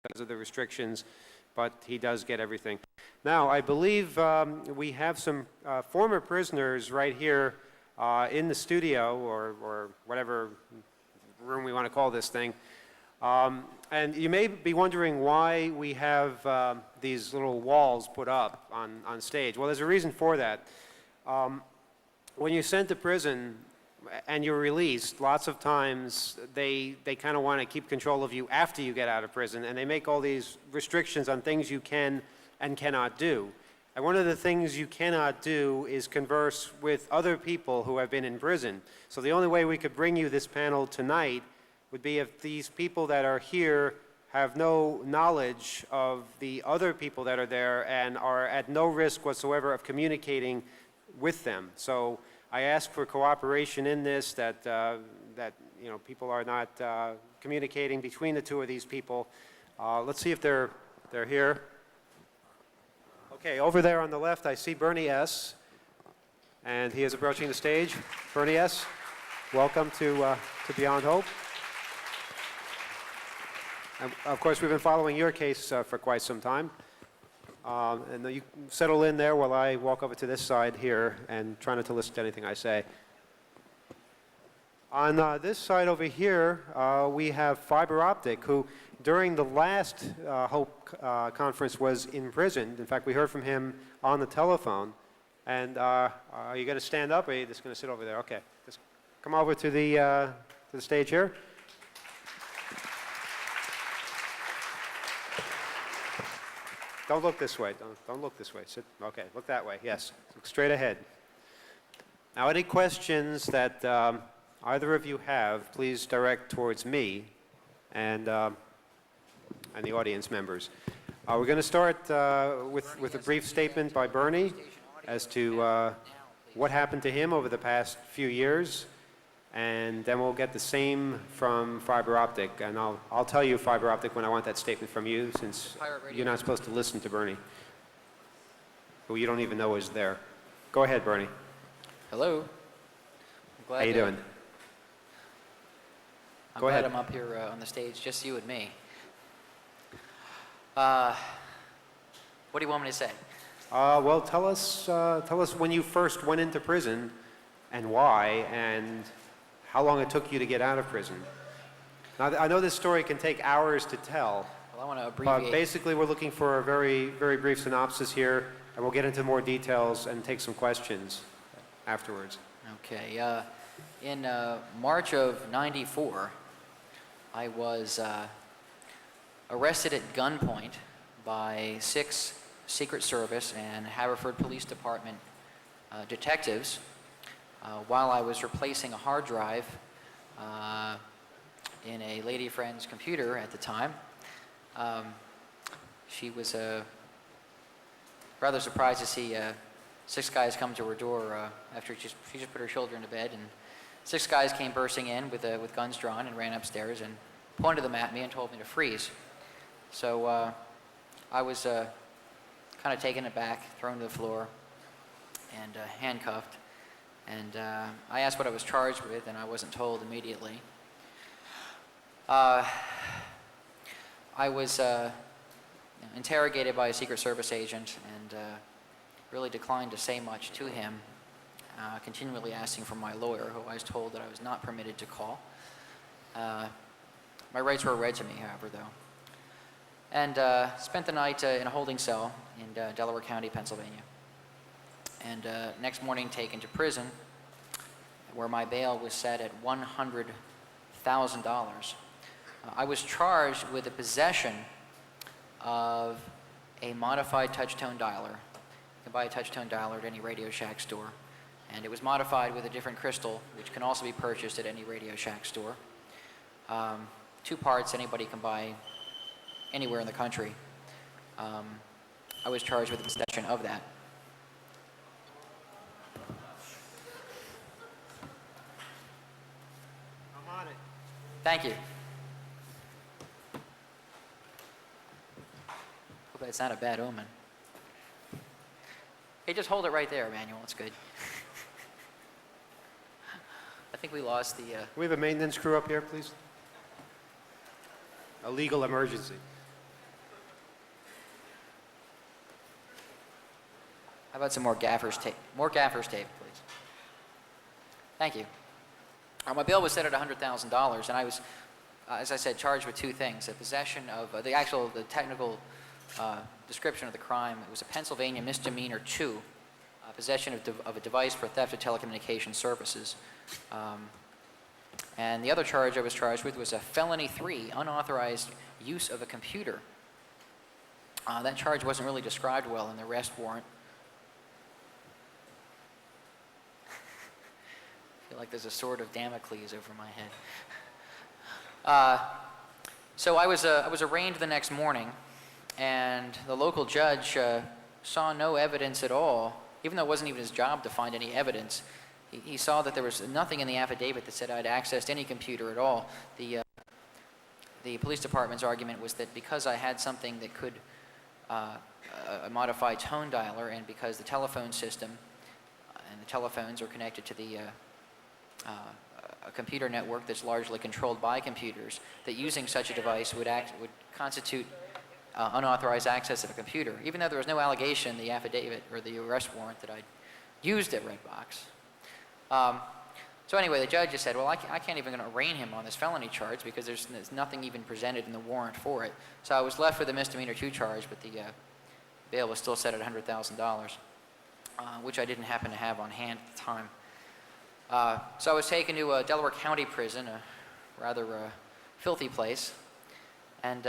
because of the restrictions, but he does get everything. Now, I believe we have some former prisoners right here in the studio, or whatever room we want to call this thing. And you may be wondering why we have these little walls put up on stage. Well, there's a reason for that. When you're sent to prison and you're released, lots of times they kind of want to keep control of you after you get out of prison, and they make all these restrictions on things you can and cannot do. And one of the things you cannot do is converse with other people who have been in prison. So the only way we could bring you this panel tonight would be if these people that are here have no knowledge of the other people that are there and are at no risk whatsoever of communicating with them. So I ask for cooperation in this, that you know, people are not communicating between the two of these people. Let's see if they're here. Okay, over there on the left, I see Bernie S., and he is approaching the stage. Bernie S., welcome to Beyond Hope. And of course, we've been following your case for quite some time. And you settle in there while I walk over to this side here and try not to listen to anything I say. On this side over here, we have Phiber Optik, who during the last Hope conference was imprisoned. In fact, we heard from him on the telephone. And are you going to stand up, or are you just going to sit over there? Okay, just come over to the stage here. Don't look this way. Don't look this way. Sit. Okay, look that way. Yes, look straight ahead. Now, any questions that either of you have, please direct towards me and the audience members. We're going to start with a brief statement by Bernie as to what happened to him over the past few years, and then we'll get the same from Phiber Optik, and I'll tell you, Phiber Optik, when I want that statement from you, since you're not supposed to listen to Bernie, who you don't even know is there. Go ahead, Bernie. Hello. I'm glad How you doing? I'm Go glad ahead. I'm up here on the stage, just you and me. What do you want me to say? Well, tell us when you first went into prison and why, and how long it took you to get out of prison. Now, I know this story can take hours to tell, Well, I want to abbreviate. but basically we're looking for a very, very brief synopsis here, and we'll get into more details and take some questions afterwards. Okay. In March of '94, I was arrested at gunpoint by 6 Secret Service and Haverford Police Department detectives while I was replacing a hard drive in a lady friend's computer at the time. She was rather surprised to see 6 guys come to her door after she just put her children to bed, and 6 guys came bursting in with guns drawn and ran upstairs and pointed them at me and told me to freeze. So I was kind of taken aback, thrown to the floor, and handcuffed. And I asked what I was charged with, and I wasn't told immediately. I was interrogated by a Secret Service agent and really declined to say much to him, continually asking for my lawyer, who I was told that I was not permitted to call. My rights were read to me, however, though. And spent the night in a holding cell in Delaware County, Pennsylvania. And next morning taken to prison, where my bail was set at $100,000. I was charged with the possession of a modified touch-tone dialer. You can buy a touch-tone dialer at any Radio Shack store. And it was modified with a different crystal, which can also be purchased at any Radio Shack store. 2 parts anybody can buy anywhere in the country. I was charged with the possession of that. I'm on it. Thank you. Hope that's not a bad omen. Hey, just hold it right there, Emmanuel. It's good. I think we lost the... We have a maintenance crew up here, please. A legal emergency. How about some more gaffer's tape? More gaffer's tape, please. Thank you. My bail was set at $100,000, and I was, as I said, charged with two things: the possession of the technical description of the crime. It was a Pennsylvania misdemeanor 2, possession of a device for theft of telecommunications services. And the other charge I was charged with was a felony 3, unauthorized use of a computer. That charge wasn't really described well in the arrest warrant. I feel like there's a sword of Damocles over my head. So I was arraigned the next morning, and the local judge saw no evidence at all, even though it wasn't even his job to find any evidence. He saw that there was nothing in the affidavit that said I'd accessed any computer at all. The police department's argument was that because I had something that could a modified tone dialer, and because the telephone system and the telephones are connected to a computer network that's largely controlled by computers, that using such a device would constitute unauthorized access of a computer, even though there was no allegation in the affidavit or the arrest warrant that I'd used at Redbox. So anyway, the judge just said, well, I can't even arraign him on this felony charge because there's nothing even presented in the warrant for it. So I was left with a misdemeanor 2 charge, but the bail was still set at $100,000, which I didn't happen to have on hand at the time. So I was taken to Delaware County Prison, a rather filthy place, and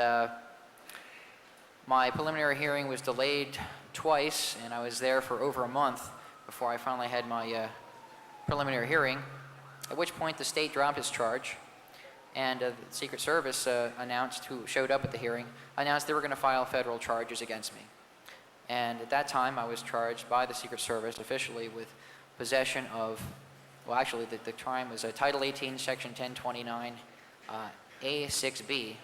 my preliminary hearing was delayed twice, and I was there for over a month before I finally had my preliminary hearing, at which point the state dropped its charge, and the Secret Service who showed up at the hearing, announced they were going to file federal charges against me. And at that time, I was charged by the Secret Service officially with possession of, well, actually, the crime was Title 18, Section 1029, A6B,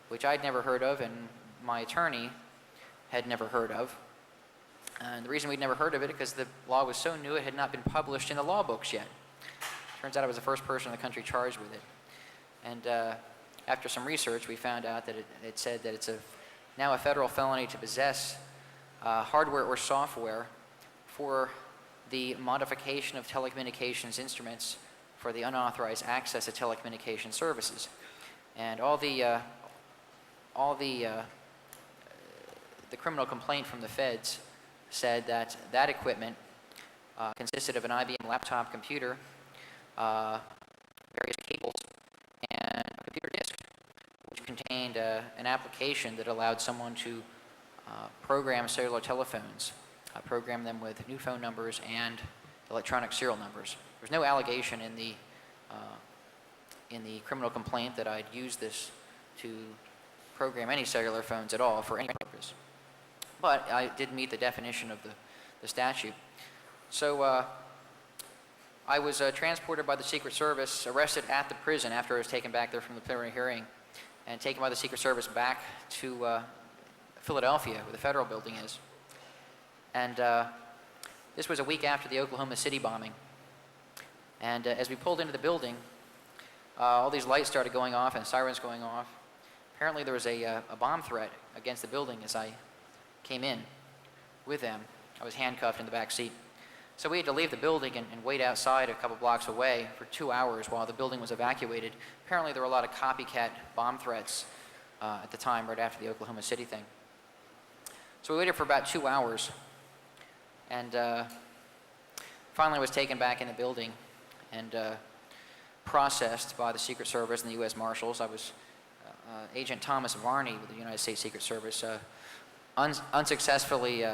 which I'd never heard of, and my attorney had never heard of. And the reason we'd never heard of it is because the law was so new it had not been published in the law books yet. Turns out I was the first person in the country charged with it. And after some research, we found out that it said that it's now a federal felony to possess hardware or software for the modification of telecommunications instruments for the unauthorized access of telecommunications services. And all the criminal complaint from the feds said that that equipment consisted of an IBM laptop computer, various cables, and a computer disk, which contained an application that allowed someone to program cellular telephones, program them with new phone numbers and electronic serial numbers. There's no allegation in the criminal complaint that I'd used this to program any cellular phones at all for any purpose. But I did meet the definition of the statute. So I was transported by the Secret Service, arrested at the prison after I was taken back there from the preliminary hearing, and taken by the Secret Service back to Philadelphia, where the federal building is. And this was a week after the Oklahoma City bombing. And as we pulled into the building, all these lights started going off and sirens going off. Apparently there was a bomb threat against the building as I came in with them. I was handcuffed in the back seat. So we had to leave the building and wait outside a couple blocks away for 2 hours while the building was evacuated. Apparently there were a lot of copycat bomb threats at the time, right after the Oklahoma City thing. So we waited for about 2 hours, and finally was taken back in the building and processed by the Secret Service and the U.S. Marshals. I was Agent Thomas Varney with the United States Secret Service unsuccessfully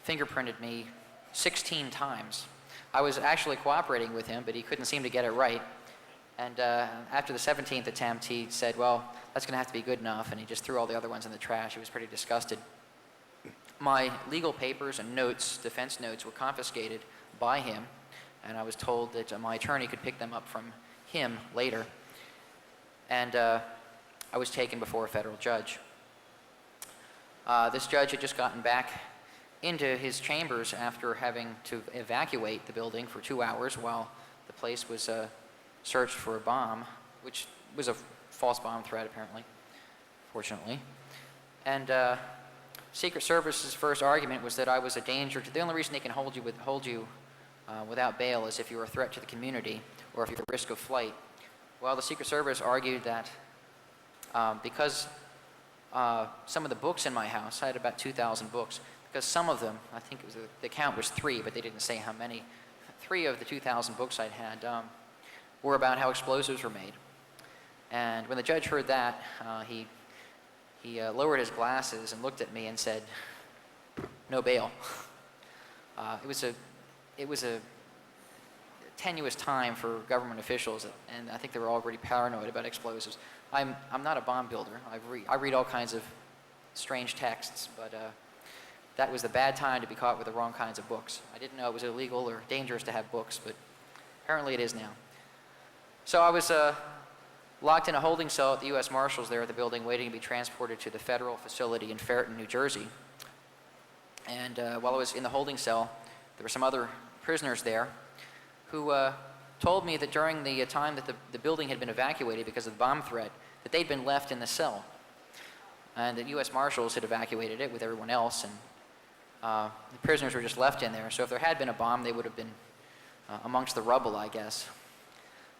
fingerprinted me 16 times. I was actually cooperating with him, but he couldn't seem to get it right. And after the 17th attempt, he said, well, that's going to have to be good enough, and he just threw all the other ones in the trash. He was pretty disgusted. My legal papers and notes, defense notes, were confiscated by him, and I was told that my attorney could pick them up from him later. And I was taken before a federal judge. This judge had just gotten back into his chambers after having to evacuate the building for 2 hours while the place was searched for a bomb, which was a false bomb threat, apparently, fortunately. And Secret Service's first argument was that I was a danger the only reason they can hold you without bail is if you were a threat to the community or if you're at risk of flight. Well, the Secret Service argued that because some of the books in my house, I had about 2,000 books, because some of them, I think the count was 3, but they didn't say how many, 3 of the 2,000 books I'd had were about how explosives were made. And when the judge heard that, he lowered his glasses and looked at me and said, "No bail." It was a tenuous time for government officials, and I think they were already paranoid about explosives. I'm not a bomb builder. I read all kinds of strange texts, but that was the bad time to be caught with the wrong kinds of books. I didn't know it was illegal or dangerous to have books, but apparently it is now. So I was locked in a holding cell at the U.S. Marshals there at the building, waiting to be transported to the federal facility in Ferreton, New Jersey. And while I was in the holding cell, there were some other prisoners there who told me that during the time that the building had been evacuated because of the bomb threat, that they'd been left in the cell. And that U.S. Marshals had evacuated it with everyone else, and the prisoners were just left in there. So if there had been a bomb, they would have been amongst the rubble, I guess.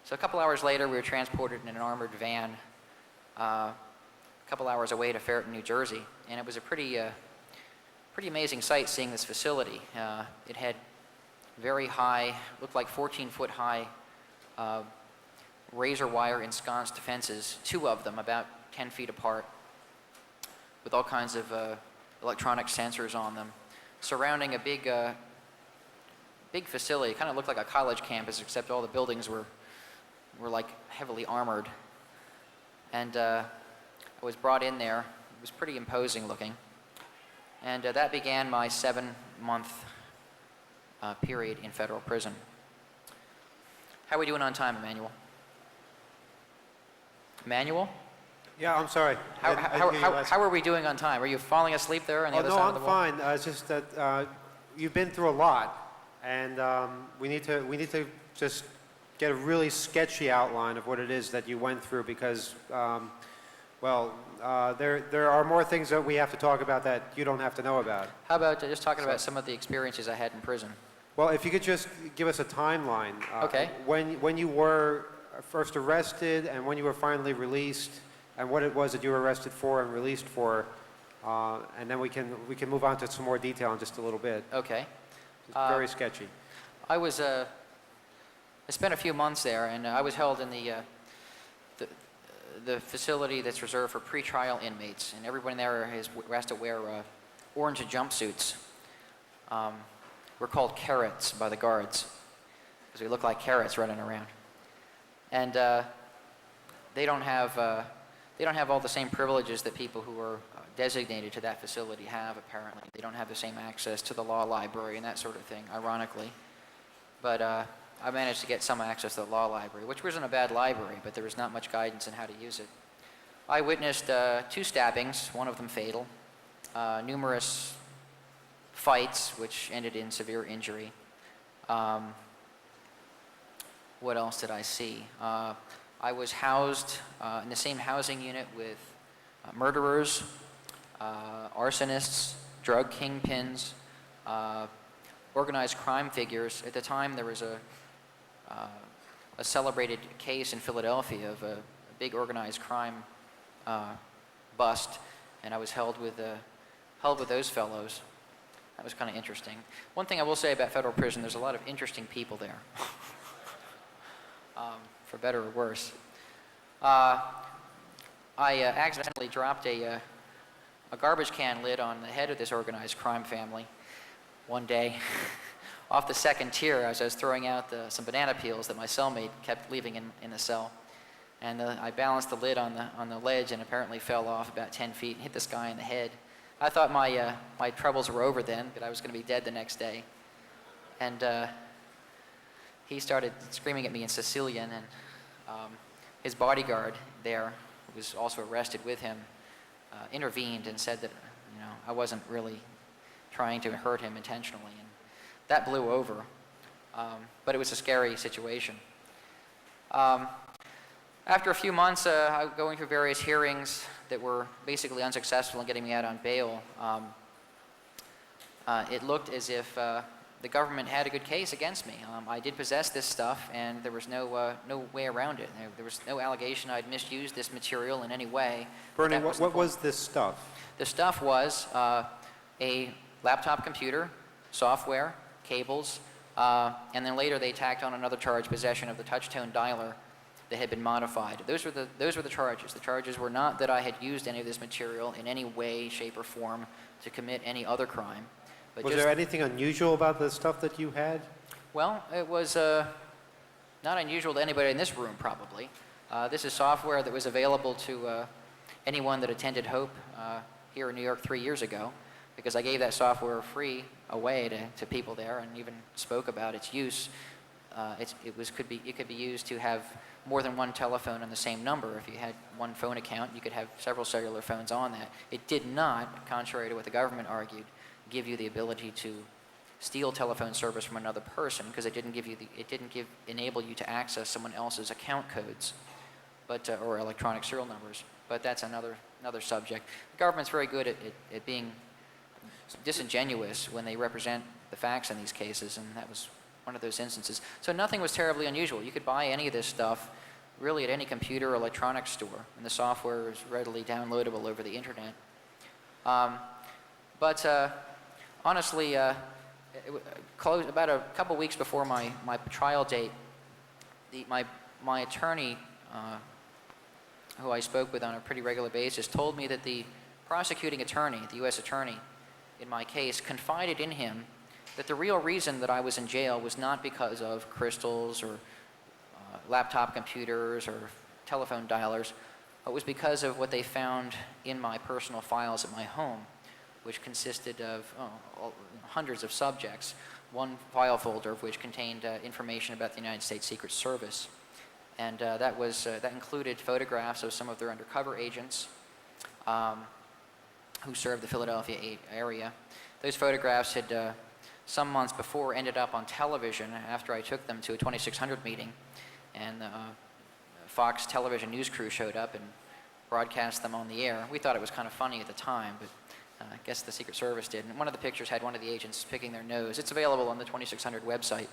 So a couple hours later, we were transported in an armored van a couple hours away to Ferreton, New Jersey, and it was a pretty amazing sight seeing this facility. It had very high, looked like 14-foot high razor wire ensconced fences, 2 of them about 10 feet apart, with all kinds of electronic sensors on them, surrounding a big facility. It kind of looked like a college campus, except all the buildings were like heavily armored. And I was brought in there. It was pretty imposing looking. And that began my 7-month period in federal prison. How are we doing on time, Emmanuel? Emmanuel? Yeah, I'm sorry. How are we doing on time? Are you falling asleep there on the other side of the wall? No, I'm fine. It's just that you've been through a lot, and we need to just get a really sketchy outline of what it is that you went through, because, there are more things that we have to talk about that you don't have to know about. How about just talking about some of the experiences I had in prison? Well, if you could just give us a timeline. Okay. When you were first arrested and when you were finally released, and what it was that you were arrested for and released for, and then we can move on to some more detail in just a little bit. Okay. It's very sketchy. I spent a few months there, and I was held in the facility that's reserved for pretrial inmates, and everyone there has to wear orange jumpsuits. We're called carrots by the guards because we look like carrots running around, and they don't have all the same privileges that people who are designated to that facility have. Apparently, they don't have the same access to the law library and that sort of thing. Ironically, but I managed to get some access to the law library, which wasn't a bad library, but there was not much guidance on how to use it. I witnessed 2 stabbings, one of them fatal, numerous fights, which ended in severe injury. What else did I see? I was housed in the same housing unit with murderers, arsonists, drug kingpins, organized crime figures. At the time, there was a celebrated case in Philadelphia of a big organized crime bust, and I was held with those fellows. That was kind of interesting. One thing I will say about federal prison, there's a lot of interesting people there, for better or worse. I accidentally dropped a garbage can lid on the head of this organized crime family one day off the 2nd tier as I was throwing out some banana peels that my cellmate kept leaving in the cell. And I balanced the lid on the ledge and apparently fell off about 10 feet and hit this guy in the head. I thought my troubles were over then, but I was going to be dead the next day. And he started screaming at me in Sicilian, and his bodyguard there, who was also arrested with him, intervened and said that I wasn't really trying to hurt him intentionally, and that blew over. But it was a scary situation. After a few months going through various hearings that were basically unsuccessful in getting me out on bail, it looked as if the government had a good case against me. I did possess this stuff, and there was no way around it. There was no allegation I'd misused this material in any way. Bernie, what was this stuff? The stuff was a laptop computer, software, cables, and then later they tacked on another charge, possession of the touch-tone dialer that had been modified. Those were the charges. The charges were not that I had used any of this material in any way, shape, or form to commit any other crime. But Was there anything unusual about the stuff that you had? Well, it was not unusual to anybody in this room, probably. This is software that was available to anyone that attended HOPE here in New York 3 years ago, because I gave that software free away to people there and even spoke about its use. It could be used to have more than one telephone on the same number. If you had one phone account, you could have several cellular phones on that. It did not, contrary to what the government argued, give you the ability to steal telephone service from another person, because it didn't enable you to access someone else's account codes, or electronic serial numbers. But that's another subject. The government's very good at being disingenuous when they represent the facts in these cases, and that was one of those instances. So nothing was terribly unusual. You could buy any of this stuff really at any computer or electronics store, and the software is readily downloadable over the internet. Honestly, about a couple weeks before my trial date, my attorney, who I spoke with on a pretty regular basis, told me that the prosecuting attorney, the U.S. attorney in my case, confided in him that the real reason that I was in jail was not because of crystals or laptop computers or telephone dialers, but was because of what they found in my personal files at my home, which consisted of hundreds of subjects, one file folder of which contained information about the United States Secret Service. And that included photographs of some of their undercover agents who served the Philadelphia area. Those photographs had, some months before, ended up on television after I took them to a 2600 meeting, and Fox television news crew showed up and broadcast them on the air. We thought it was kind of funny at the time, but I guess the Secret Service did. And one of the pictures had one of the agents picking their nose. It's available on the 2600 website.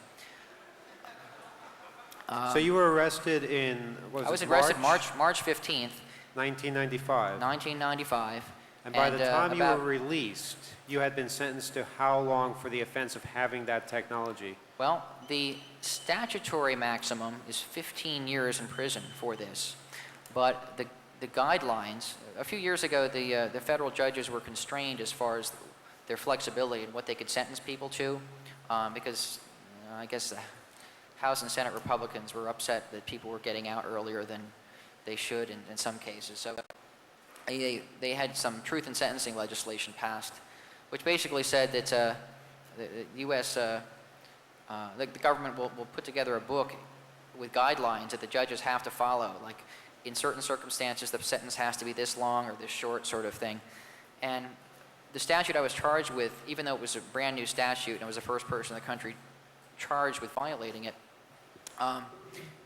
So you were arrested in, I was arrested March 15th, 1995. 1995. And by the time you were released, you had been sentenced to how long for the offense of having that technology? Well, the statutory maximum is 15 years in prison for this. But the guidelines, a few years ago, the federal judges were constrained as far as their flexibility and what they could sentence people to, because I guess the House and Senate Republicans were upset that people were getting out earlier than they should in some cases. So they had some truth in sentencing legislation passed, which basically said that the U.S. The government will put together a book with guidelines that the judges have to follow, like in certain circumstances the sentence has to be this long or this short, sort of thing. And the statute I was charged with, even though it was a brand new statute and I was the first person in the country charged with violating it,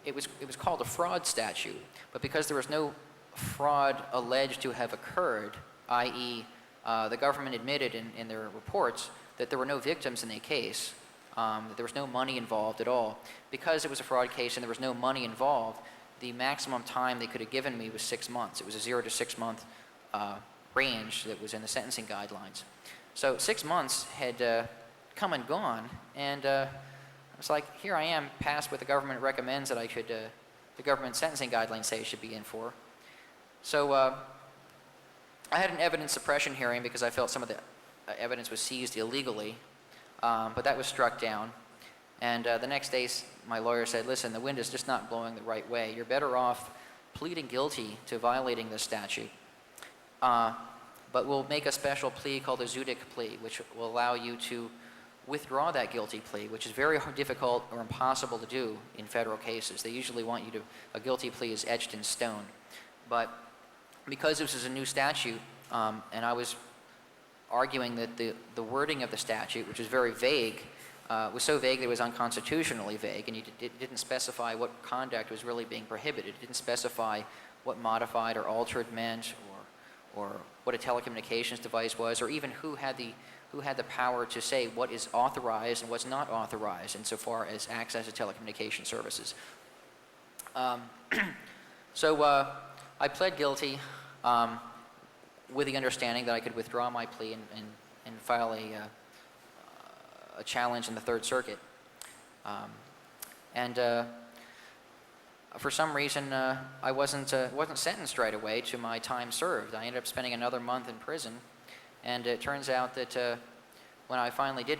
it was called a fraud statute. But because there was no fraud alleged to have occurred, i.e. The government admitted in their reports that there were no victims in the case, that there was no money involved at all. Because it was a fraud case and there was no money involved, the maximum time they could have given me was 6 months. It was a 0 to 6 month range that was in the sentencing guidelines. So 6 months had come and gone, and I was like, here I am, past what the government recommends that I should, the government sentencing guidelines say I should be in for. So I had an evidence suppression hearing because I felt some of the evidence was seized illegally, but that was struck down. And the next day, my lawyer said, listen, the wind is just not blowing the right way. You're better off pleading guilty to violating this statute. But we'll make a special plea called a Zudik plea, which will allow you to withdraw that guilty plea, which is very difficult or impossible to do in federal cases. They usually want you to, a guilty plea is etched in stone. But because this is a new statute, and I was arguing that the wording of the statute, which is very vague, was so vague that it was unconstitutionally vague, and it didn't specify what conduct was really being prohibited. It didn't specify what modified or altered meant, or what a telecommunications device was, or even who had the power to say what is authorized and what's not authorized insofar as access to telecommunication services. So I pled guilty with the understanding that I could withdraw my plea and file a challenge in the Third Circuit. For some reason, I wasn't sentenced right away to my time served. I ended up spending another month in prison, and it turns out that when I finally did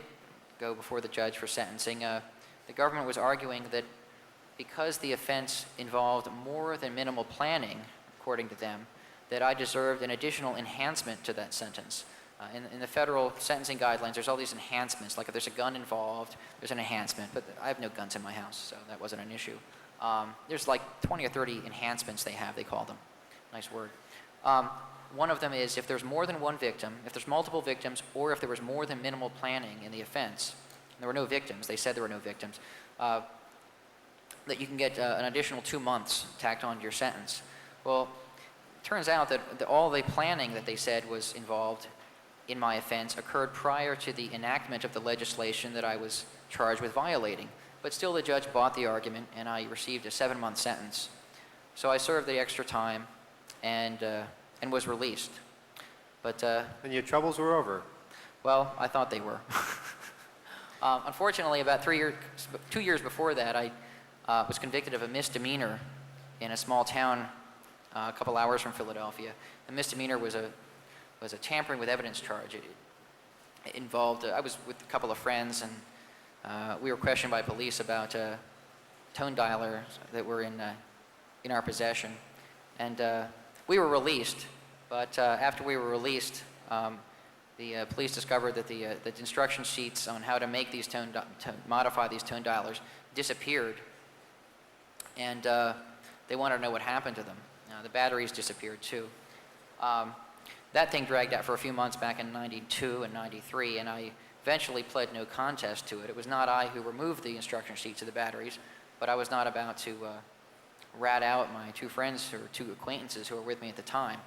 go before the judge for sentencing, the government was arguing that because the offense involved more than minimal planning, according to them, that I deserved an additional enhancement to that sentence. In the federal sentencing guidelines, there's all these enhancements. Like if there's a gun involved, there's an enhancement. But I have no guns in my house, so that wasn't an issue. There's like 20 or 30 enhancements they call them. Nice word. One of them is if there's more than one victim, if there's multiple victims, or if there was more than minimal planning in the offense, and there were no victims, they said there were no victims, that you can get an additional 2 months tacked onto your sentence. Well, it turns out that all the planning that they said was involved in my offense occurred prior to the enactment of the legislation that I was charged with violating. But still the judge bought the argument, and I received a 7-month sentence. So I served the extra time and was released. But And your troubles were over? well, I thought they were. Unfortunately, about 2 years before that, I was convicted of a misdemeanor in a small town a couple hours from Philadelphia. The misdemeanor was a tampering with evidence charge. It involved, I was with a couple of friends, and we were questioned by police about tone dialers that were in our possession. And we were released, but after we were released, the police discovered that the instruction sheets on how to make these modify these tone dialers disappeared, and they wanted to know what happened to them. The batteries disappeared too. That thing dragged out for a few months back in '92 and '93, and I eventually pled no contest to it. It was not I who removed the instruction sheets of the batteries, but I was not about to rat out my 2 friends or 2 acquaintances who were with me at the time.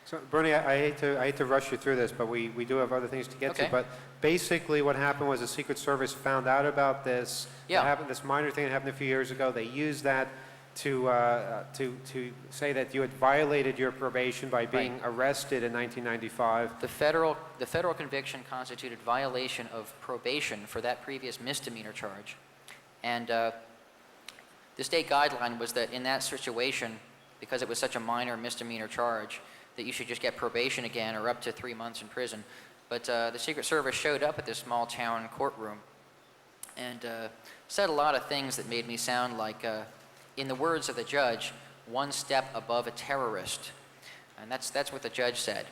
So, Bernie, I hate to rush you through this, but we do have other things to get Okay. to. But basically what happened was the Secret Service found out about this. Yeah. It happened, this minor thing that happened a few years ago. They used that to say that you had violated your probation by being arrested in 1995. The federal conviction constituted violation of probation for that previous misdemeanor charge. And the state guideline was that in that situation, because it was such a minor misdemeanor charge, that you should just get probation again or up to 3 months in prison. But the Secret Service showed up at this small town courtroom and said a lot of things that made me sound like, in the words of the judge, 1 step above a terrorist. And that's what the judge said.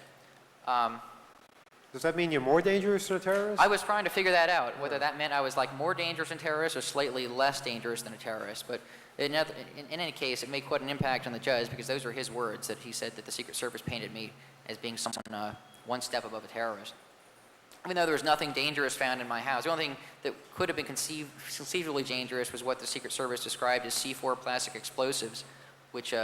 Does that mean you're more dangerous than a terrorist? I was trying to figure that out, whether that meant I was like more dangerous than a terrorist or slightly less dangerous than a terrorist. But in any case, it made quite an impact on the judge because those were his words, that he said that the Secret Service painted me as being someone 1 step above a terrorist. Even though there was nothing dangerous found in my house. The only thing that could have been conceivably dangerous was what the Secret Service described as C4 plastic explosives, which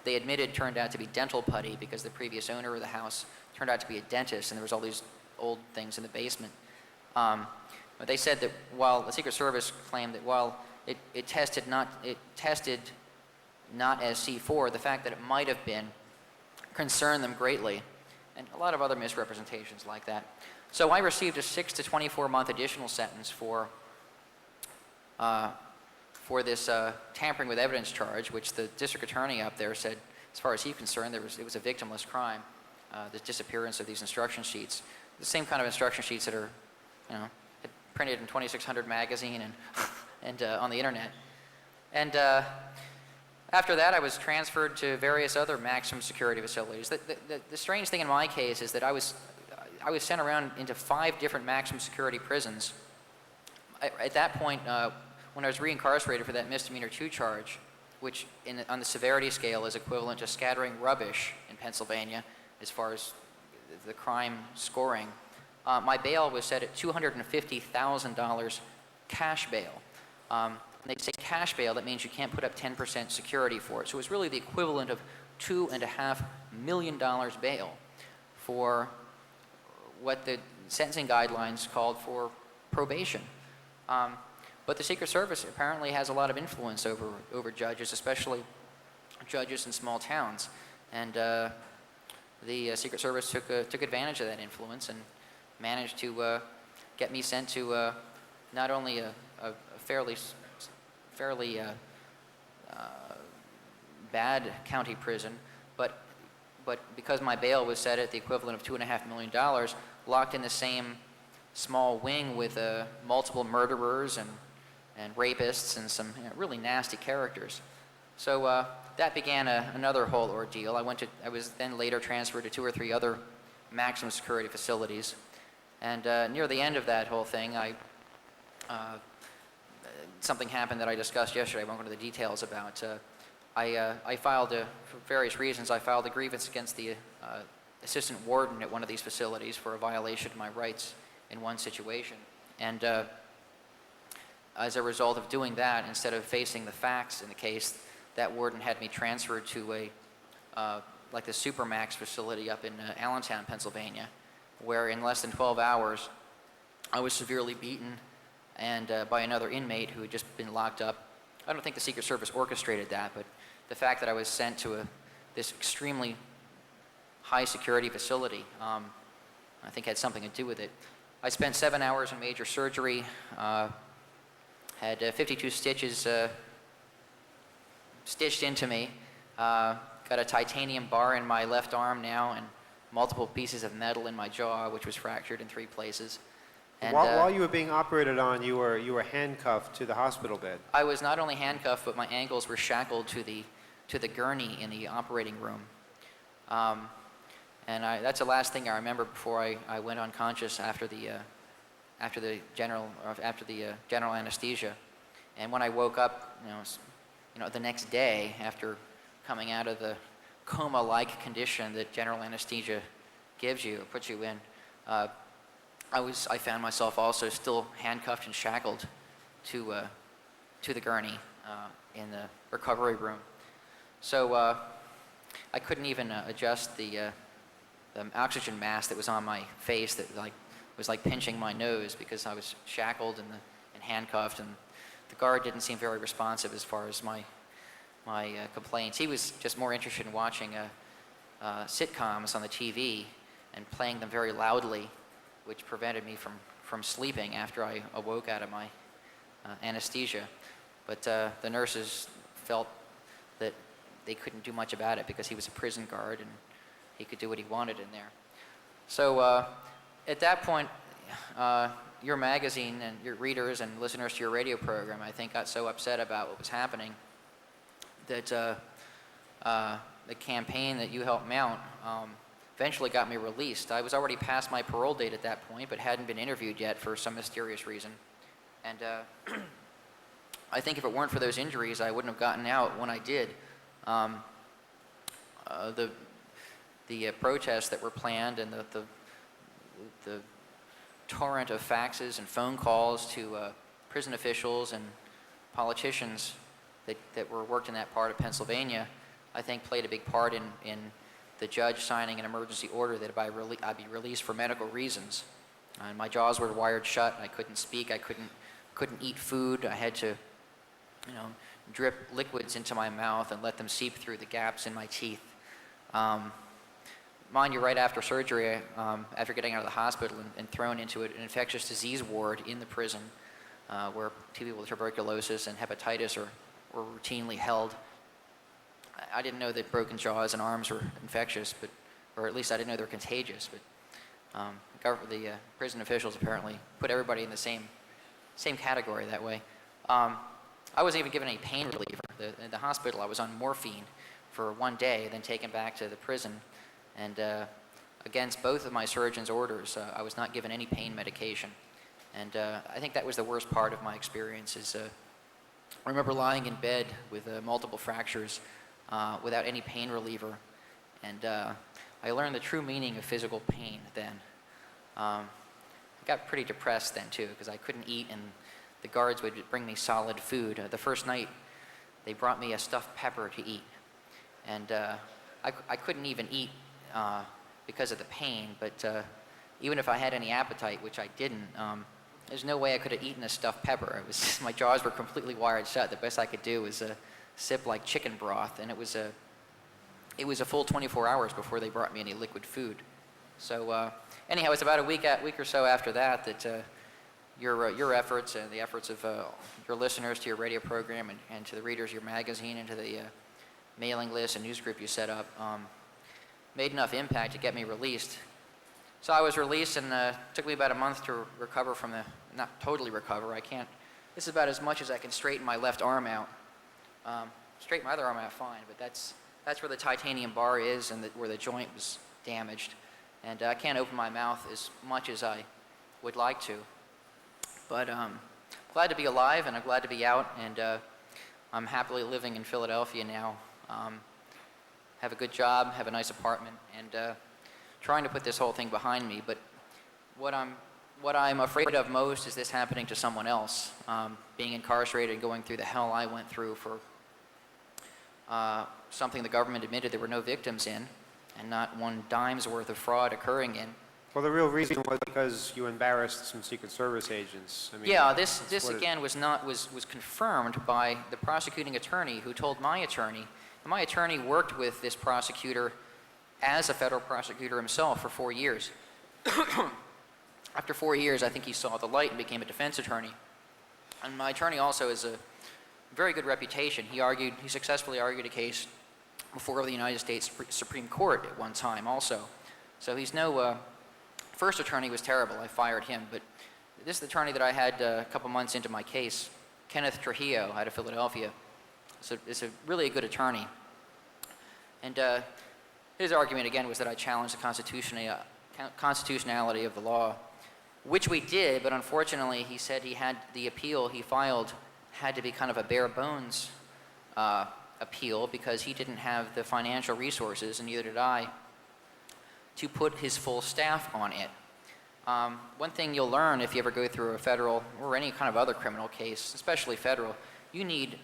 they admitted turned out to be dental putty because the previous owner of the house turned out to be a dentist, and there was all these old things in the basement. But they said that while the Secret Service claimed that while it tested not as C4, the fact that it might have been concerned them greatly, and a lot of other misrepresentations like that. So I received a 6 to 24 month additional sentence for this tampering with evidence charge, which the district attorney up there said, as far as he's concerned, it was a victimless crime, the disappearance of these instruction sheets. The same kind of instruction sheets that are, printed in 2600 magazine and on the internet. And after that, I was transferred to various other maximum security facilities. The strange thing in my case is that I was sent around into 5 different maximum security prisons. At that point, when I was reincarcerated for that misdemeanor 2 charge, which on the severity scale is equivalent to scattering rubbish in Pennsylvania as far as the crime scoring, my bail was set at $250,000 cash bail. When they say cash bail, that means you can't put up 10% security for it. So it was really the equivalent of $2.5 million bail for what the sentencing guidelines called for probation. But the Secret Service apparently has a lot of influence over judges, especially judges in small towns. And the Secret Service took advantage of that influence and managed to get me sent to not only a fairly bad county prison, but because my bail was set at the equivalent of $2.5 million, locked in the same small wing with multiple murderers and rapists and some really nasty characters. So that began another whole ordeal. I was then later transferred to 2 or 3 other maximum security facilities. And near the end of that whole thing, something happened that I discussed yesterday. I won't go into the details about. I filed, for various reasons, I filed a grievance against the assistant warden at one of these facilities for a violation of my rights in one situation. And as a result of doing that, instead of facing the facts in the case, that warden had me transferred to like the Supermax facility up in Allentown, Pennsylvania, where in less than 12 hours, I was severely beaten and by another inmate who had just been locked up. I don't think the Secret Service orchestrated that, but the fact that I was sent to this extremely high security facility, I think had something to do with it. I spent 7 hours in major surgery, had 52 stitches stitched into me, got a titanium bar in my left arm now, and multiple pieces of metal in my jaw, which was fractured in 3 places. And, while you were being operated on, you were handcuffed to the hospital bed. I was not only handcuffed, but my ankles were shackled to the gurney in the operating room. And that's the last thing I remember before I went unconscious after the general anesthesia. And when I woke up, the next day after coming out of the coma-like condition that general anesthesia gives you, or puts you in, I found myself also still handcuffed and shackled to the gurney in the recovery room. So I couldn't even adjust the oxygen mask that was on my face that was like pinching my nose because I was shackled and handcuffed, and the guard didn't seem very responsive as far as my complaints. He was just more interested in watching sitcoms on the TV and playing them very loudly, which prevented me from sleeping after I awoke out of my anesthesia. But the nurses felt that they couldn't do much about it because he was a prison guard and he could do what he wanted in there. So at that point, your magazine and your readers and listeners to your radio program, I think, got so upset about what was happening that the campaign that you helped mount eventually got me released. I was already past my parole date at that point, but hadn't been interviewed yet for some mysterious reason. And I think if it weren't for those injuries, I wouldn't have gotten out when I did. The protests that were planned and the torrent of faxes and phone calls to prison officials and politicians that were worked in that part of Pennsylvania, I think played a big part in the judge signing an emergency order that I'd be released for medical reasons. And my jaws were wired shut. I couldn't speak. I couldn't eat food. I had to, drip liquids into my mouth and let them seep through the gaps in my teeth. Mind you, right after surgery, after getting out of the hospital and thrown into an infectious disease ward in the prison, where people with tuberculosis and hepatitis were routinely held. I didn't know that broken jaws and arms were infectious, or at least I didn't know they were contagious. But the prison officials apparently put everybody in the same category that way. I wasn't even given any pain reliever. In the hospital, I was on morphine for 1 day, then taken back to the prison. And against both of my surgeon's orders, I was not given any pain medication. And I think that was the worst part of my experience. I remember lying in bed with multiple fractures without any pain reliever. And I learned the true meaning of physical pain then. I got pretty depressed then too, because I couldn't eat, and the guards would bring me solid food. The first night, they brought me a stuffed pepper to eat. And I couldn't even eat because of the pain, but even if I had any appetite, which I didn't, there's no way I could have eaten a stuffed pepper. It was my jaws were completely wired shut. The best I could do was sip like chicken broth, and it was a full 24 hours before they brought me any liquid food. So anyhow, it was about a week or so after that that your efforts and the efforts of your listeners to your radio program and to the readers of your magazine and to the mailing list and news group you set up made enough impact to get me released. So I was released, and it took me about a month to recover from not totally recover. This is about as much as I can straighten my left arm out. Straighten my other arm out fine, but that's where the titanium bar is and where the joint was damaged. And I can't open my mouth as much as I would like to. But glad to be alive, and I'm glad to be out, and I'm happily living in Philadelphia now. Have a good job, have a nice apartment, and trying to put this whole thing behind me. But what I'm afraid of most is this happening to someone else, being incarcerated and going through the hell I went through for something the government admitted there were no victims in, and not one dime's worth of fraud occurring in. Well, the real reason was because you embarrassed some Secret Service agents. I mean, yeah, this again was confirmed by the prosecuting attorney who told my attorney. And my attorney worked with this prosecutor as a federal prosecutor himself for 4 years. After 4 years, I think he saw the light and became a defense attorney. And my attorney also has a very good reputation. He successfully argued a case before the United States Supreme Court at one time also. So he's no, first attorney was terrible, I fired him, but this is the attorney that I had a couple months into my case, Kenneth Trujillo out of Philadelphia. So it's a really good attorney. And his argument again was that I challenged the constitutionality of the law, which we did, but unfortunately he said the appeal he filed had to be kind of a bare bones appeal because he didn't have the financial resources, and neither did I, to put his full staff on it. One thing you'll learn if you ever go through a federal or any kind of other criminal case, especially federal, you need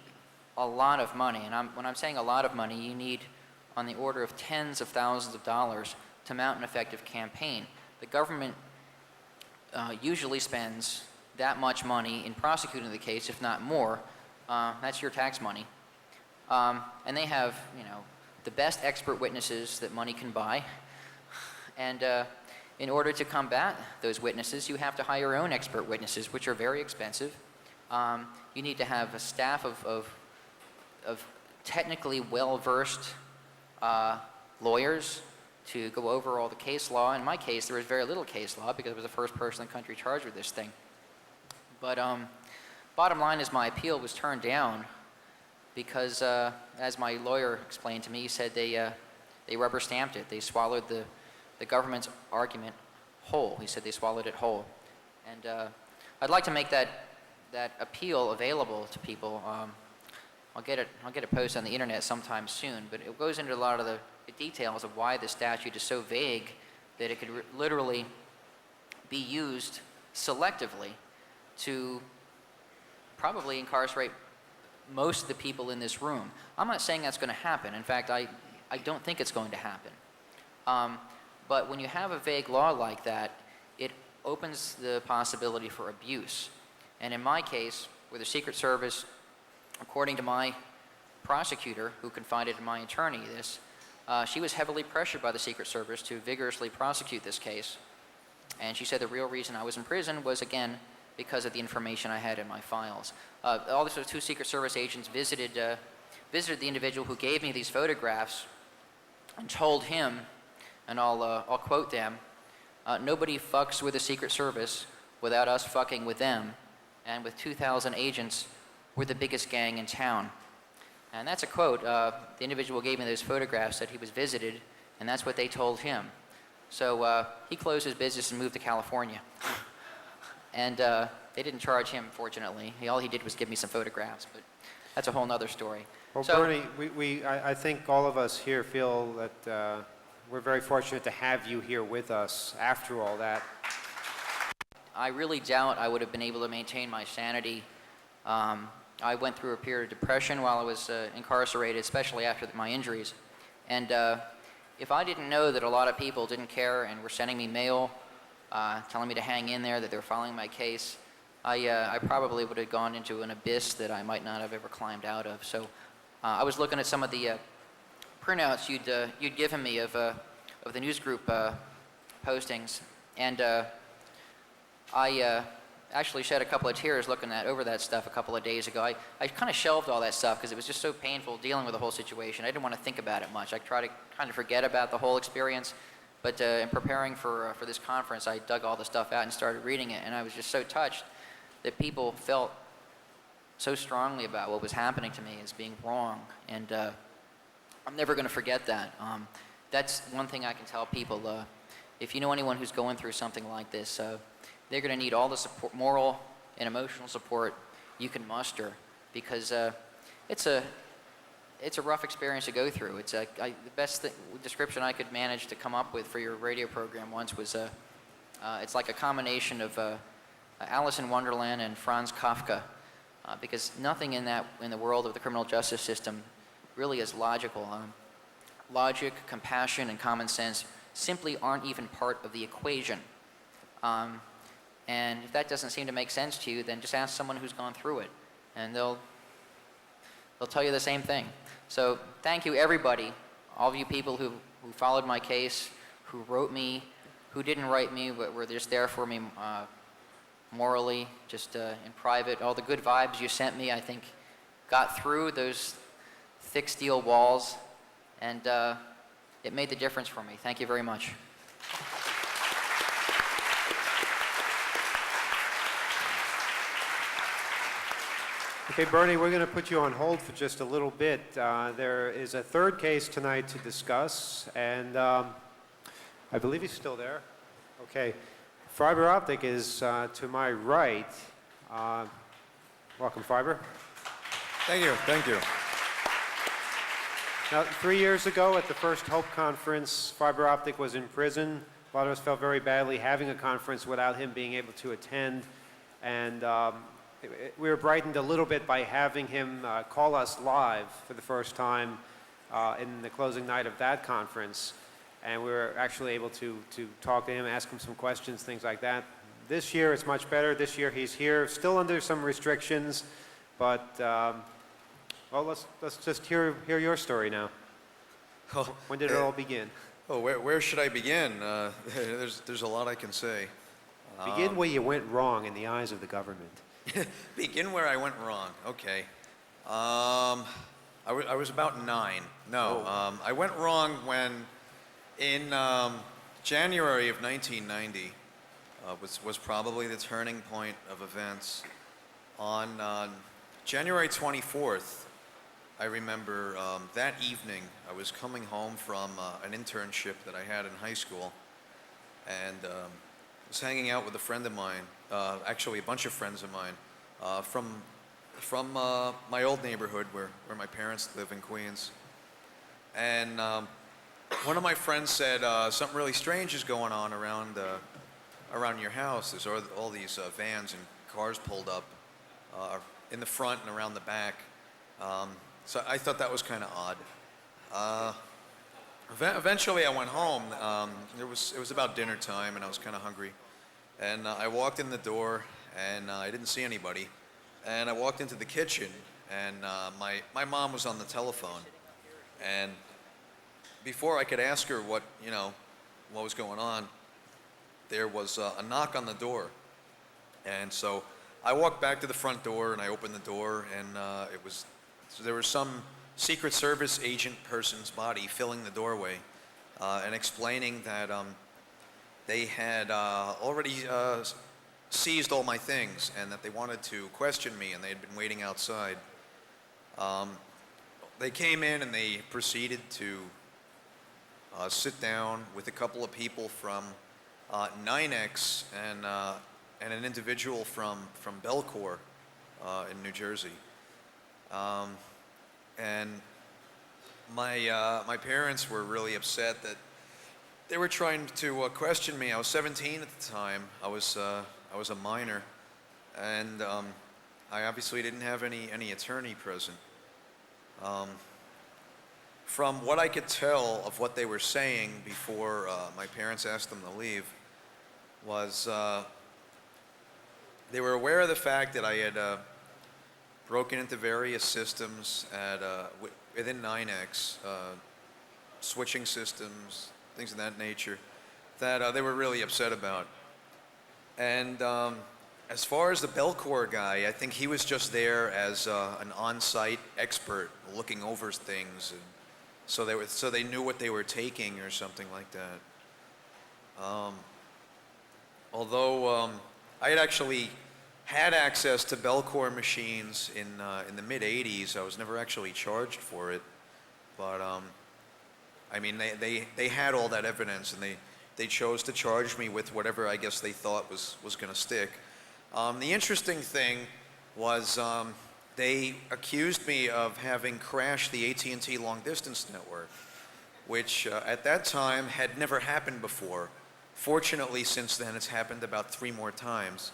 a lot of money. And when I'm saying a lot of money, you need on the order of tens of thousands of dollars to mount an effective campaign. The government usually spends that much money in prosecuting the case, if not more. That's your tax money. And they have, the best expert witnesses that money can buy. And in order to combat those witnesses, you have to hire your own expert witnesses, which are very expensive. You need to have a staff of technically well-versed lawyers to go over all the case law. In my case, there was very little case law because I was the first person in the country charged with this thing. But bottom line is my appeal was turned down because, as my lawyer explained to me, he said they rubber stamped it. They swallowed the government's argument whole. He said they swallowed it whole. And I'd like to make that appeal available to people. I'll get it posted on the internet sometime soon, but it goes into a lot of the details of why the statute is so vague that it could literally be used selectively to probably incarcerate most of the people in this room. I'm not saying that's going to happen. In fact, I don't think it's going to happen. But when you have a vague law like that, it opens the possibility for abuse. And in my case, where the Secret Service, according to my prosecutor, who confided in my attorney this, she was heavily pressured by the Secret Service to vigorously prosecute this case. And she said the real reason I was in prison was, again, because of the information I had in my files. Also, 2 Secret Service agents visited the individual who gave me these photographs and told him, and I'll quote them, "Nobody fucks with the Secret Service without us fucking with them. And with 2,000 agents, we're the biggest gang in town." And that's a quote. The individual gave me those photographs that he was visited, and that's what they told him. So he closed his business and moved to California. And they didn't charge him, fortunately. All he did was give me some photographs, but that's a whole other story. Well, so, Bernie, I think all of us here feel that we're very fortunate to have you here with us after all that. I really doubt I would have been able to maintain my sanity. I went through a period of depression while I was incarcerated, especially after my injuries. And if I didn't know that a lot of people didn't care and were sending me mail, telling me to hang in there, that they were following my case, I probably would have gone into an abyss that I might not have ever climbed out of. So I was looking at some of the printouts you'd given me of the news group postings, and I actually shed a couple of tears looking over that stuff a couple of days ago. I kind of shelved all that stuff because it was just so painful dealing with the whole situation. I didn't want to think about it much. I tried to kind of forget about the whole experience, but in preparing for this conference, I dug all the stuff out and started reading it, and I was just so touched that people felt so strongly about what was happening to me as being wrong, and I'm never going to forget that. That's one thing I can tell people. If you know anyone who's going through something like this, they're going to need all the support, moral and emotional support you can muster, because it's a rough experience to go through. The best description I could manage to come up with for your radio program once was it's like a combination of Alice in Wonderland and Franz Kafka, because nothing in the world of the criminal justice system really is logical. Logic, compassion, and common sense simply aren't even part of the equation. And if that doesn't seem to make sense to you, then just ask someone who's gone through it, and they'll tell you the same thing. So thank you, everybody, all of you people who followed my case, who wrote me, who didn't write me, but were just there for me morally, just in private. All the good vibes you sent me, I think, got through those thick steel walls, and it made the difference for me. Thank you very much. Okay, Bernie, we're going to put you on hold for just a little bit. There is a third case tonight to discuss, and I believe he's still there. Okay. Phiber Optik is to my right. Welcome, Phiber. Thank you, thank you. Now, 3 years ago at the first Hope Conference, Phiber Optik was in prison. A lot of us felt very badly having a conference without him being able to attend, and we were brightened a little bit by having him call us live for the first time in the closing night of that conference. And we were actually able to talk to him, ask him some questions, things like that. This year it's much better. This year he's here, still under some restrictions, but well, let's just hear your story now. Oh, When did it all begin? Oh, where should I begin? There's a lot I can say. Begin where you went wrong in the eyes of the government. Begin where I went wrong. Okay. I was about 9. No, I went wrong when in January of 1990 was probably the turning point of events. On January 24th, I remember that evening I was coming home from an internship that I had in high school, and was hanging out with a friend of mine, actually a bunch of friends of mine, from my old neighborhood where my parents live in Queens. And one of my friends said, something really strange is going on around your house. There's all these vans and cars pulled up in the front and around the back. So I thought that was kind of odd. Eventually I went home. It was about dinner time and I was kind of hungry. And I walked in the door and I didn't see anybody. And I walked into the kitchen and my mom was on the telephone. And before I could ask her what was going on, there was a knock on the door. And so I walked back to the front door and I opened the door, and there was some Secret Service agent person's body filling the doorway and explaining that they had already seized all my things and that they wanted to question me, and they had been waiting outside. They came in and they proceeded to sit down with a couple of people from 9X and an individual from Belcourt in New Jersey. And my parents were really upset that they were trying to question me. I was 17 at the time. I was a minor, and I obviously didn't have any attorney present. from what I could tell of what they were saying before my parents asked them to leave, was they were aware of the fact that I had broken into various systems within 9X, switching systems, things of that nature, that they were really upset about. And as far as the Belcor guy, I think he was just there as an on-site expert looking over things, and so they knew what they were taking or something like that. Although I had actually had access to Belcor machines in the mid '80s, I was never actually charged for it. But I mean, they had all that evidence, and they chose to charge me with whatever I guess they thought was going to stick. The interesting thing was they accused me of having crashed the AT&T long distance network, which at that time had never happened before. Fortunately, since then, it's happened about 3 more times.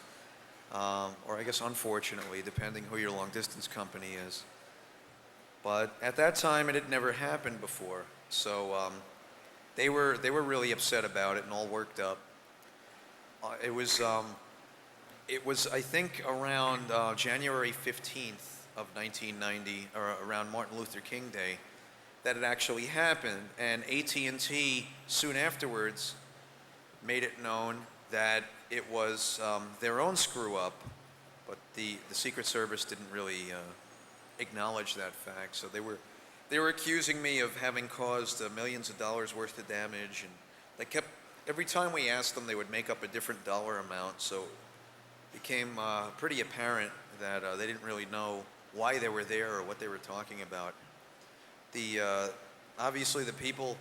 Or I guess unfortunately, depending who your long distance company is. But at that time, it had never happened before. So they were really upset about it and all worked up. It was I think around January 15th of 1990, or around Martin Luther King Day, that it actually happened. And AT&T soon afterwards made it known that it was their own screw up, but the Secret Service didn't really acknowledge that fact. So they were accusing me of having caused millions of dollars worth of damage, and they kept, every time we asked them, they would make up a different dollar amount. So it became pretty apparent that they didn't really know why they were there or what they were talking about. Obviously the people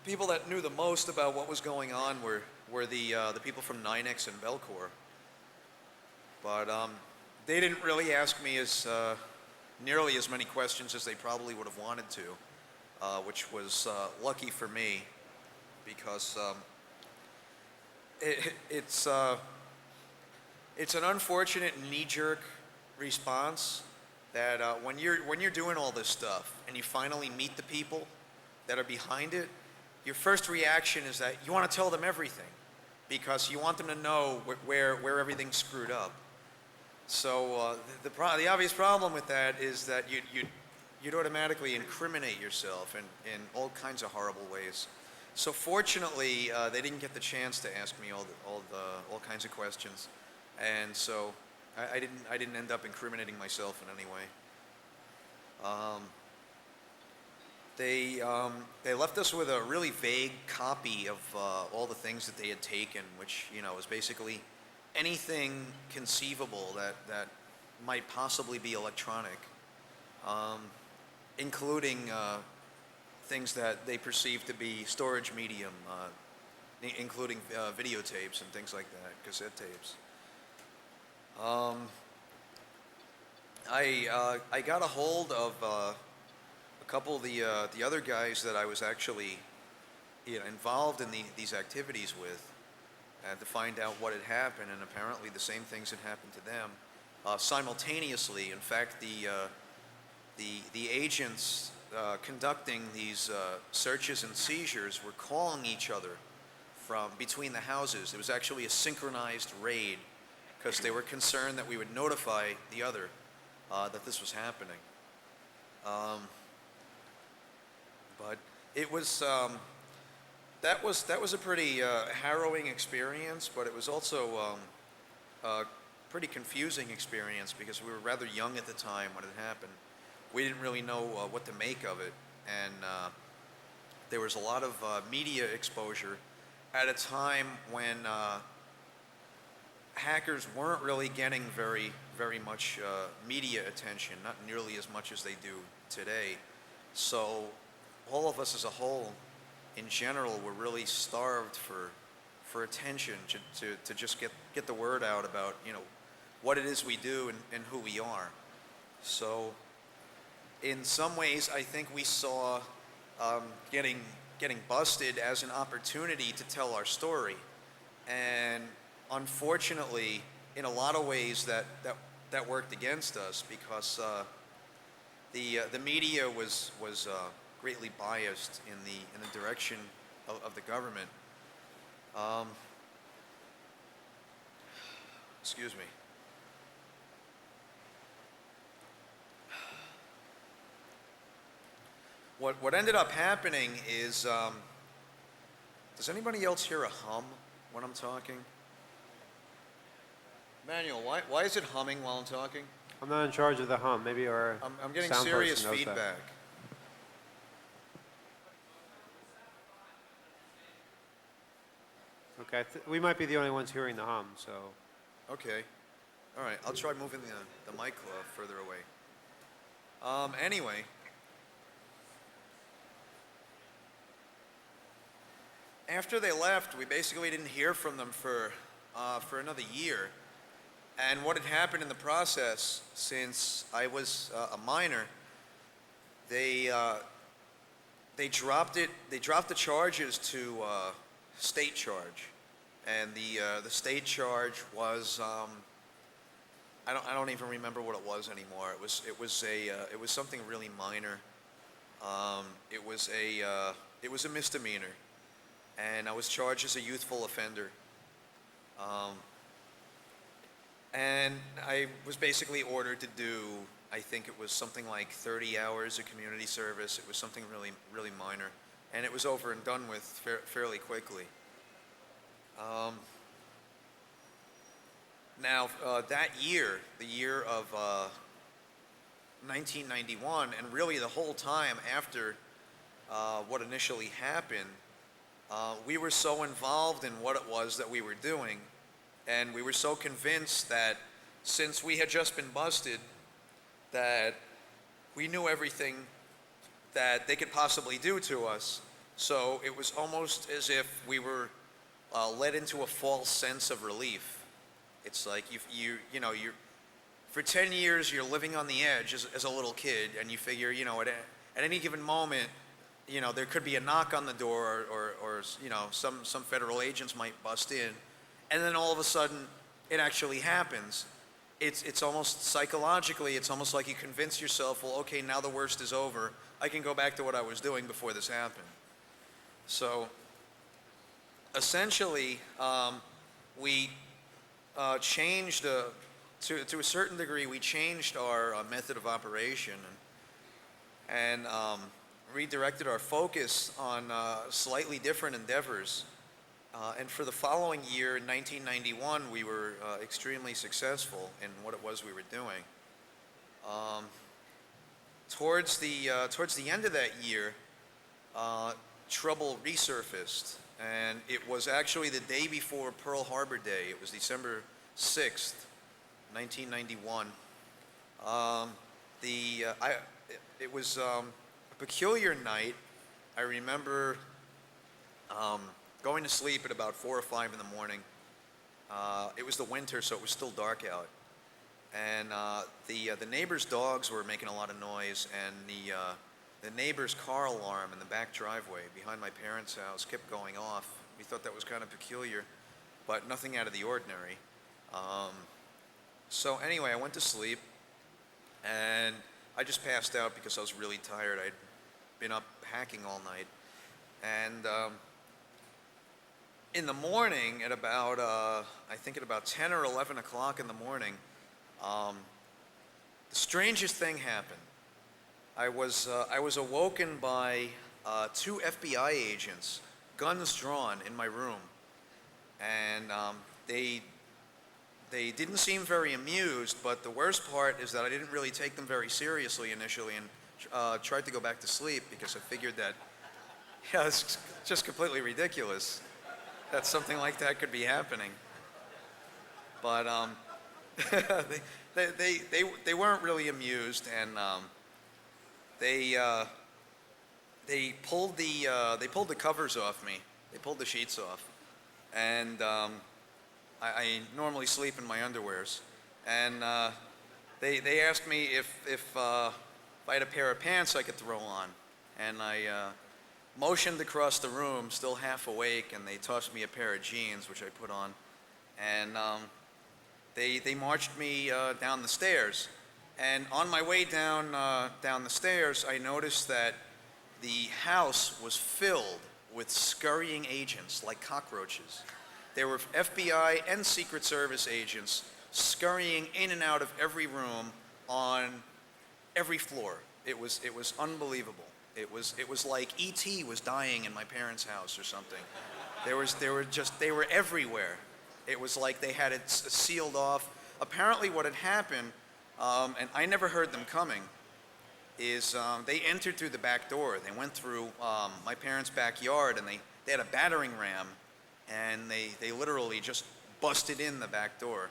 that knew the most about what was going on were the people from 9X and Belcor. But they didn't really ask me nearly as many questions as they probably would have wanted to, which was lucky for me, because it's an unfortunate knee-jerk response that when you're doing all this stuff and you finally meet the people that are behind it, your first reaction is that you want to tell them everything, because you want them to know where everything's screwed up. So the obvious problem with that is that you'd automatically incriminate yourself in all kinds of horrible ways. So fortunately, they didn't get the chance to ask me all kinds of questions, and so I didn't end up incriminating myself in any way. They left us with a really vague copy of all the things that they had taken, which, you know, was basically anything conceivable that might possibly be electronic, including things that they perceived to be storage medium, including videotapes and things like that, cassette tapes. I got a hold of a couple of the other guys that I was actually involved in these activities with, to find out what had happened, and apparently the same things had happened to them simultaneously. In fact, the agents conducting these searches and seizures were calling each other from between the houses. It was actually a synchronized raid, because they were concerned that we would notify the other that this was happening. But it was that was a pretty harrowing experience, but it was also a pretty confusing experience, because we were rather young at the time when it happened. We didn't really know what to make of it, and there was a lot of media exposure at a time when hackers weren't really getting very much media attention, not nearly as much as they do today. So all of us as a whole, in general, were really starved for attention to just get the word out about, you know, what it is we do and who we are. So in some ways, I think we saw getting busted as an opportunity to tell our story. And unfortunately, in a lot of ways, that worked against us, because the media was greatly biased in the direction of the government. Excuse me. What ended up happening is, does anybody else hear a hum when I'm talking? Emmanuel, why is it humming while I'm talking? I'm not in charge of the hum. Maybe our I'm getting sound serious person knows that. feedback. Okay, we might be the only ones hearing the hum, so. Okay. All right, I'll try moving the mic further away. Anyway. After they left, we basically didn't hear from them for another year. And what had happened in the process, since I was a minor, they dropped it. They dropped the charges to state charge, and the state charge was I don't even remember what it was anymore. It was something really minor. It was a misdemeanor, and I was charged as a youthful offender. And I was basically ordered to do, I think it was something like 30 hours of community service. It was something really, really minor. And it was over and done with fairly quickly. Now, that year, the year of 1991, and really the whole time after what initially happened, we were so involved in what it was that we were doing, and we were so convinced that since we had just been busted, that we knew everything that they could possibly do to us. So it was almost as if we were led into a false sense of relief. It's like you know, for 10 years you're living on the edge as a little kid, and you figure, you know, at any given moment, you know, there could be a knock on the door, or you know, some federal agents might bust in, and then all of a sudden it actually happens. It's almost psychologically, it's almost like you convince yourself, well, okay, now the worst is over. I can go back to what I was doing before this happened. So essentially, we changed, to a certain degree, we changed our method of operation and redirected our focus on slightly different endeavors. And for the following year, in 1991, we were extremely successful in what it was we were doing. Towards the end of that year, trouble resurfaced, and it was actually the day before Pearl Harbor Day. It was December 6th, 1991. It was a peculiar night. I remember going to sleep at about 4 or 5 in the morning. It was the winter, so it was still dark out. And the neighbor's dogs were making a lot of noise, and the neighbor's car alarm in the back driveway behind my parents' house kept going off. We thought that was kind of peculiar, but nothing out of the ordinary. So anyway, I went to sleep, and I just passed out because I was really tired. I'd been up hacking all night. And in the morning, at about, I think at about 10 or 11 o'clock in the morning, the strangest thing happened. I was awoken by 2 FBI agents, guns drawn, in my room, and they didn't seem very amused. But the worst part is that I didn't really take them very seriously initially, and tried to go back to sleep because I figured that, yeah, it's just completely ridiculous that something like that could be happening. But they weren't really amused, and they pulled the covers off me. They pulled the sheets off, and I normally sleep in my underwears, and they asked me if I had a pair of pants I could throw on, and I motioned across the room, still half awake, and they tossed me a pair of jeans, which I put on, and they marched me down the stairs. And on my way down the stairs, I noticed that The house was filled with scurrying agents like cockroaches. There were FBI and Secret Service agents scurrying in and out of every room on every floor. It was unbelievable. It was like E.T. was dying in my parents' house or something. They were everywhere. It was like they had it sealed off. Apparently what had happened, and I never heard them coming, is they entered through the back door. They went through my parents' backyard, and they had a battering ram, and they literally just busted in the back door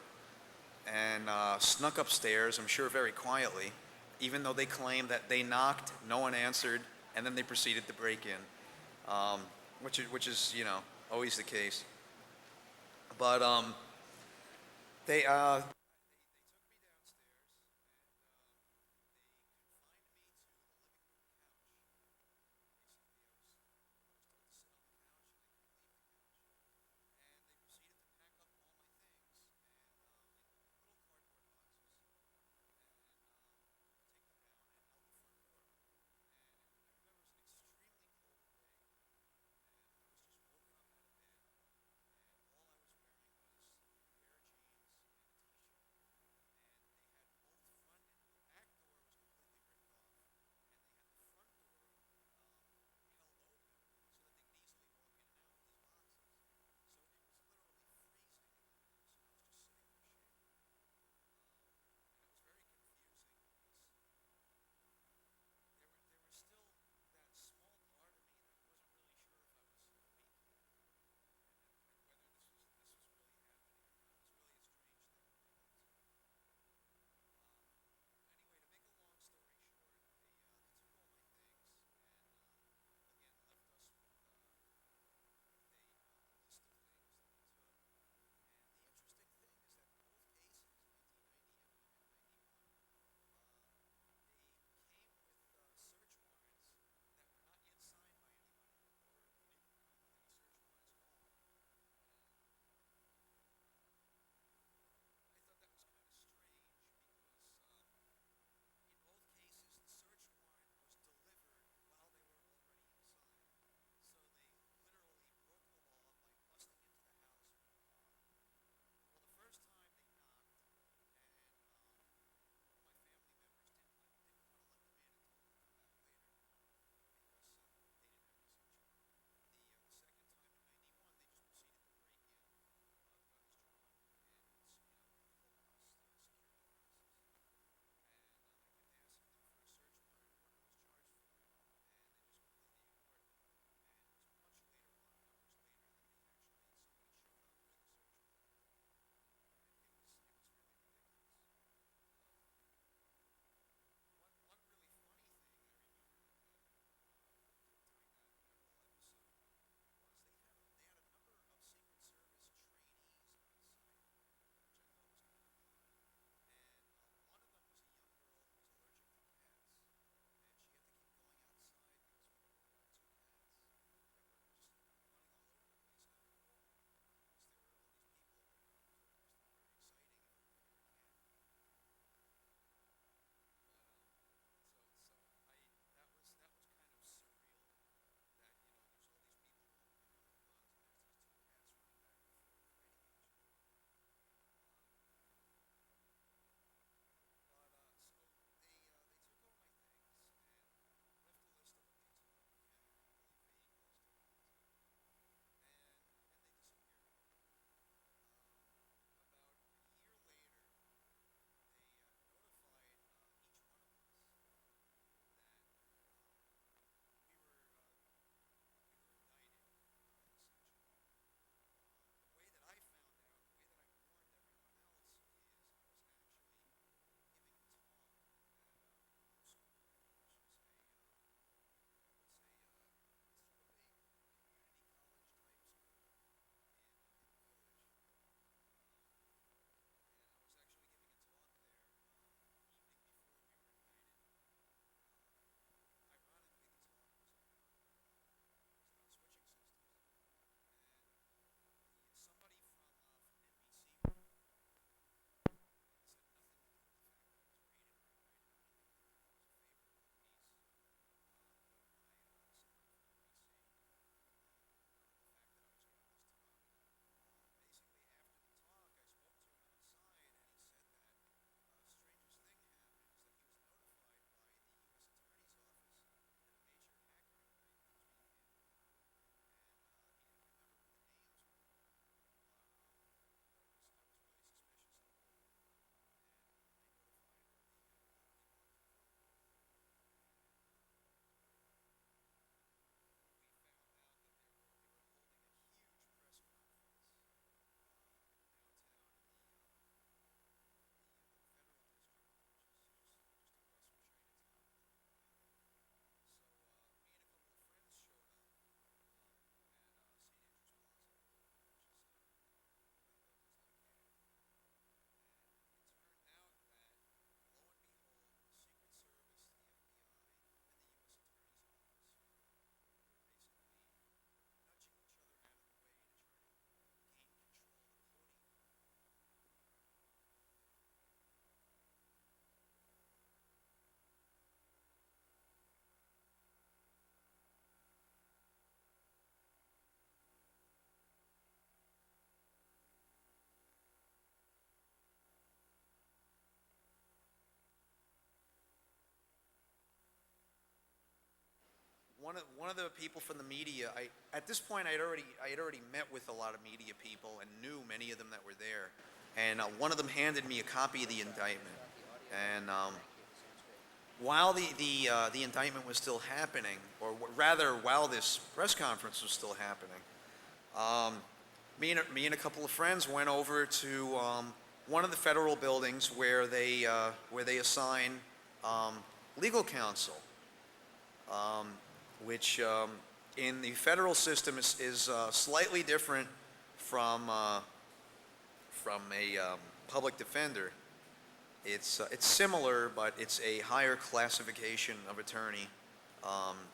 and snuck upstairs, I'm sure very quietly, even though they claimed that they knocked, no one answered, and then they proceeded to break in, which is always the case. But they one of the people from the media, at this point I had already met with a lot of media people and knew many of them that were there, and one of them handed me a copy of the indictment, and while the indictment was still happening, or rather while this press conference was still happening, me and a couple of friends went over to one of the federal buildings where they assign legal counsel, which in the federal system is slightly different from a public defender. It's similar, but it's a higher classification of attorney,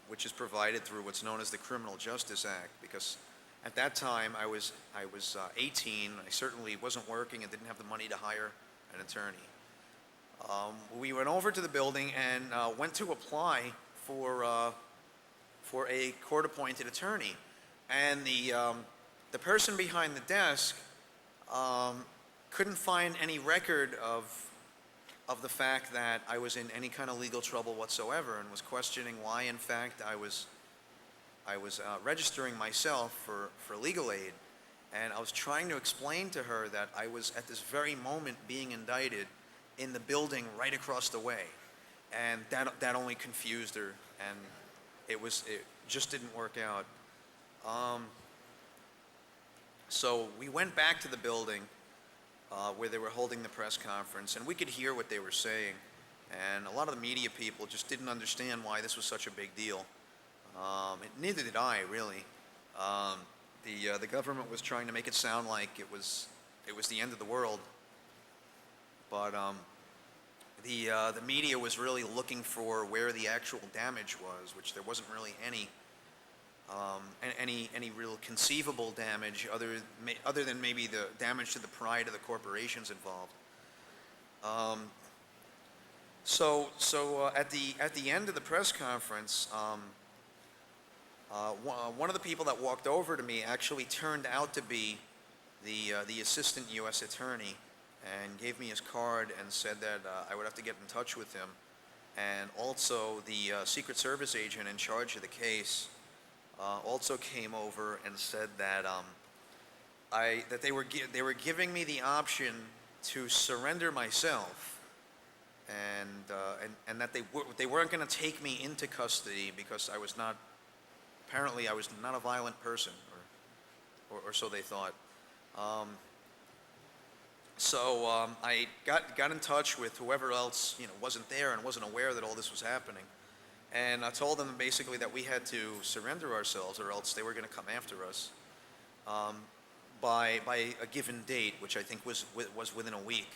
which is provided through what's known as the Criminal Justice Act. Because at that time I was 18. I certainly wasn't working and didn't have the money to hire an attorney. We went over to the building and went to apply for a court-appointed attorney, and the person behind the desk couldn't find any record of the fact that I was in any kind of legal trouble whatsoever, and was questioning why, in fact, I was registering myself for legal aid. And I was trying to explain to her that I was at this very moment being indicted in the building right across the way, and that only confused her, and it just didn't work out. So we went back to the building where they were holding the press conference, and we could hear what they were saying, and a lot of the media people just didn't understand why this was such a big deal. Neither did I, really. The government was trying to make it sound like it was the end of the world, but the media was really looking for where the actual damage was, which there wasn't really any real conceivable damage other than maybe the damage to the pride of the corporations involved. So at the end of the press conference, one of the people that walked over to me actually turned out to be the assistant U.S. attorney, and gave me his card and said that I would have to get in touch with him. And also the Secret Service agent in charge of the case also came over and said that that they were giving me the option to surrender myself, and that they weren't going to take me into custody because I was not a violent person, or so they thought. So I got in touch with whoever else wasn't there and wasn't aware that all this was happening, and I told them basically that we had to surrender ourselves, or else they were going to come after us by a given date, which I think was within a week.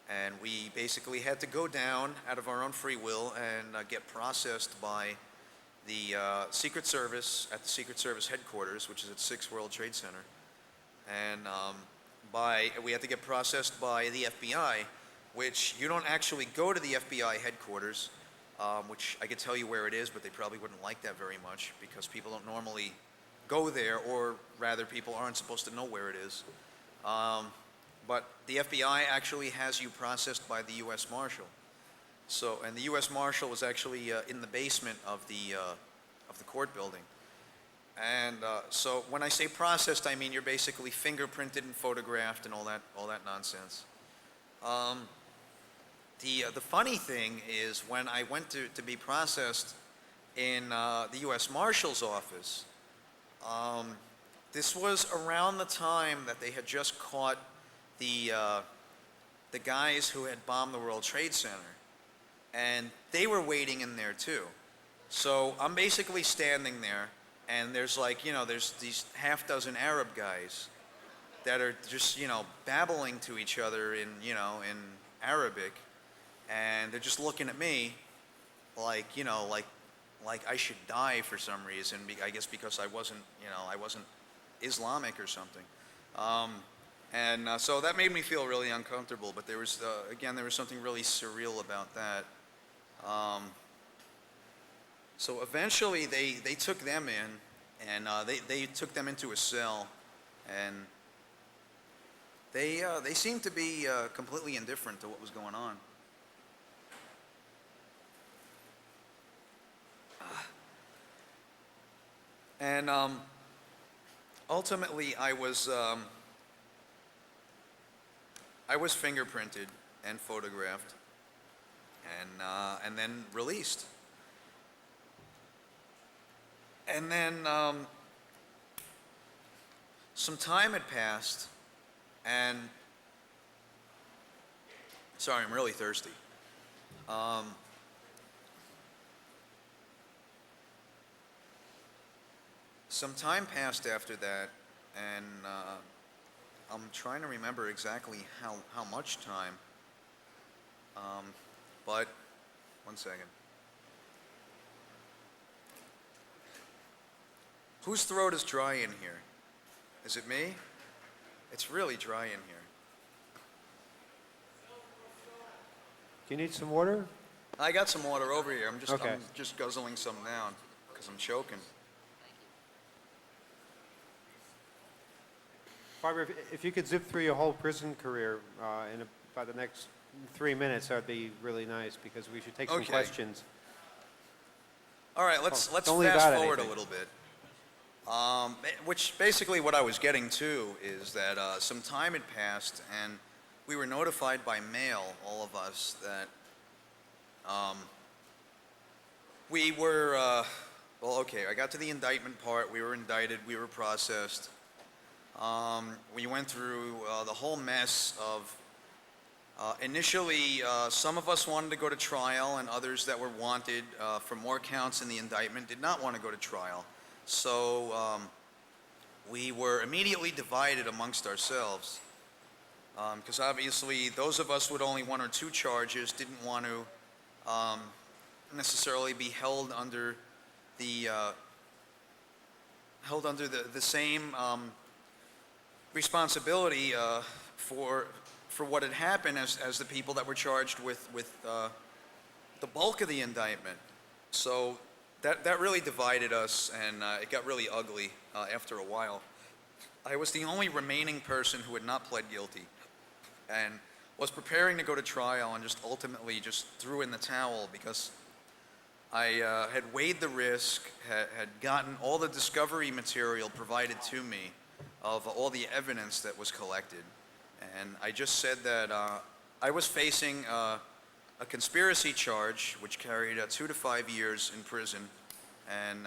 And we basically had to go down out of our own free will and get processed by the Secret Service at the Secret Service headquarters, which is at 6 World Trade Center, and we had to get processed by the FBI, which you don't actually go to the FBI headquarters, which I could tell you where it is, but they probably wouldn't like that very much because people don't normally go there, or rather people aren't supposed to know where it is. But the FBI actually has you processed by the U.S. Marshal. So, and the U.S. Marshal was actually in the basement of the court building. And so when I say processed, I mean you're basically fingerprinted and photographed and all that nonsense. The funny thing is, when I went to be processed in the U.S. Marshal's office, this was around the time that they had just caught the guys who had bombed the World Trade Center, and they were waiting in there too. So I'm basically standing there, and there's there's these half dozen Arab guys that are just babbling to each other in Arabic, and they're just looking at me like I should die for some reason. I guess because I wasn't Islamic or something. So that made me feel really uncomfortable. But there was something really surreal about that. So eventually they took them in, and they took them into a cell, and they seemed to be completely indifferent to what was going on. And ultimately, I was fingerprinted and photographed, and then released. And then some time had passed, and sorry, I'm really thirsty. Some time passed after that, and I'm trying to remember exactly how much time. But one second. Whose throat is dry in here? Is it me? It's really dry in here. Do you need some water? I got some water over here. Okay. I'm just guzzling some down because I'm choking. Phiber, if you could zip through your whole prison career by the next 3 minutes, that would be really nice, because we should take some Okay. questions. All right, let's don't leave fast out forward anything. a little bit. Which basically what I was getting to is that some time had passed, and we were notified by mail, all of us, that we were, well, okay, I got to the indictment part. We were indicted, we were processed. We went through the whole mess of, initially, some of us wanted to go to trial, and others that were wanted for more counts in the indictment did not want to go to trial. So we were immediately divided amongst ourselves, because obviously those of us with only 1 or 2 charges didn't want to necessarily be held under the same responsibility for what had happened as the people that were charged with the bulk of the indictment. So that really divided us, and it got really ugly after a while. I was the only remaining person who had not pled guilty and was preparing to go to trial, and just ultimately just threw in the towel because I had weighed the risk, had gotten all the discovery material provided to me of all the evidence that was collected. And I just said that I was facing a conspiracy charge, which carried 2 to 5 years in prison and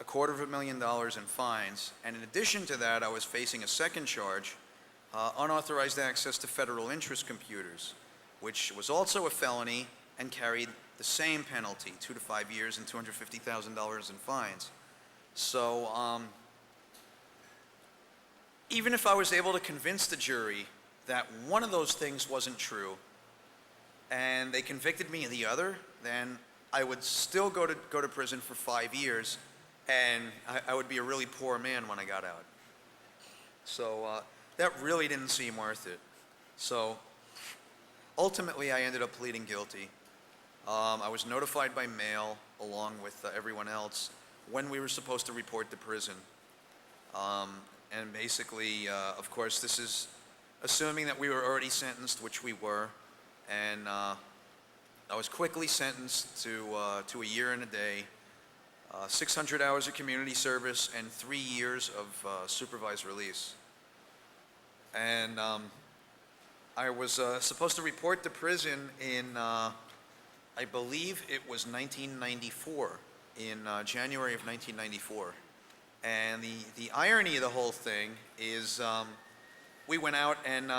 $250,000 in fines. And in addition to that, I was facing a second charge, unauthorized access to federal interest computers, which was also a felony and carried the same penalty, 2 to 5 years and $250,000 in fines. So even if I was able to convince the jury that one of those things wasn't true, and they convicted me of the other, then I would still go to prison for 5 years, and I would be a really poor man when I got out. So that really didn't seem worth it. So ultimately, I ended up pleading guilty. I was notified by mail, along with everyone else, when we were supposed to report to prison. And basically, of course, this is assuming that we were already sentenced, which we were. And I was quickly sentenced to a year and a day, 600 hours of community service, and 3 years of supervised release. And I was supposed to report to prison in, I believe it was 1994, in January of 1994. And the irony of the whole thing is we went out and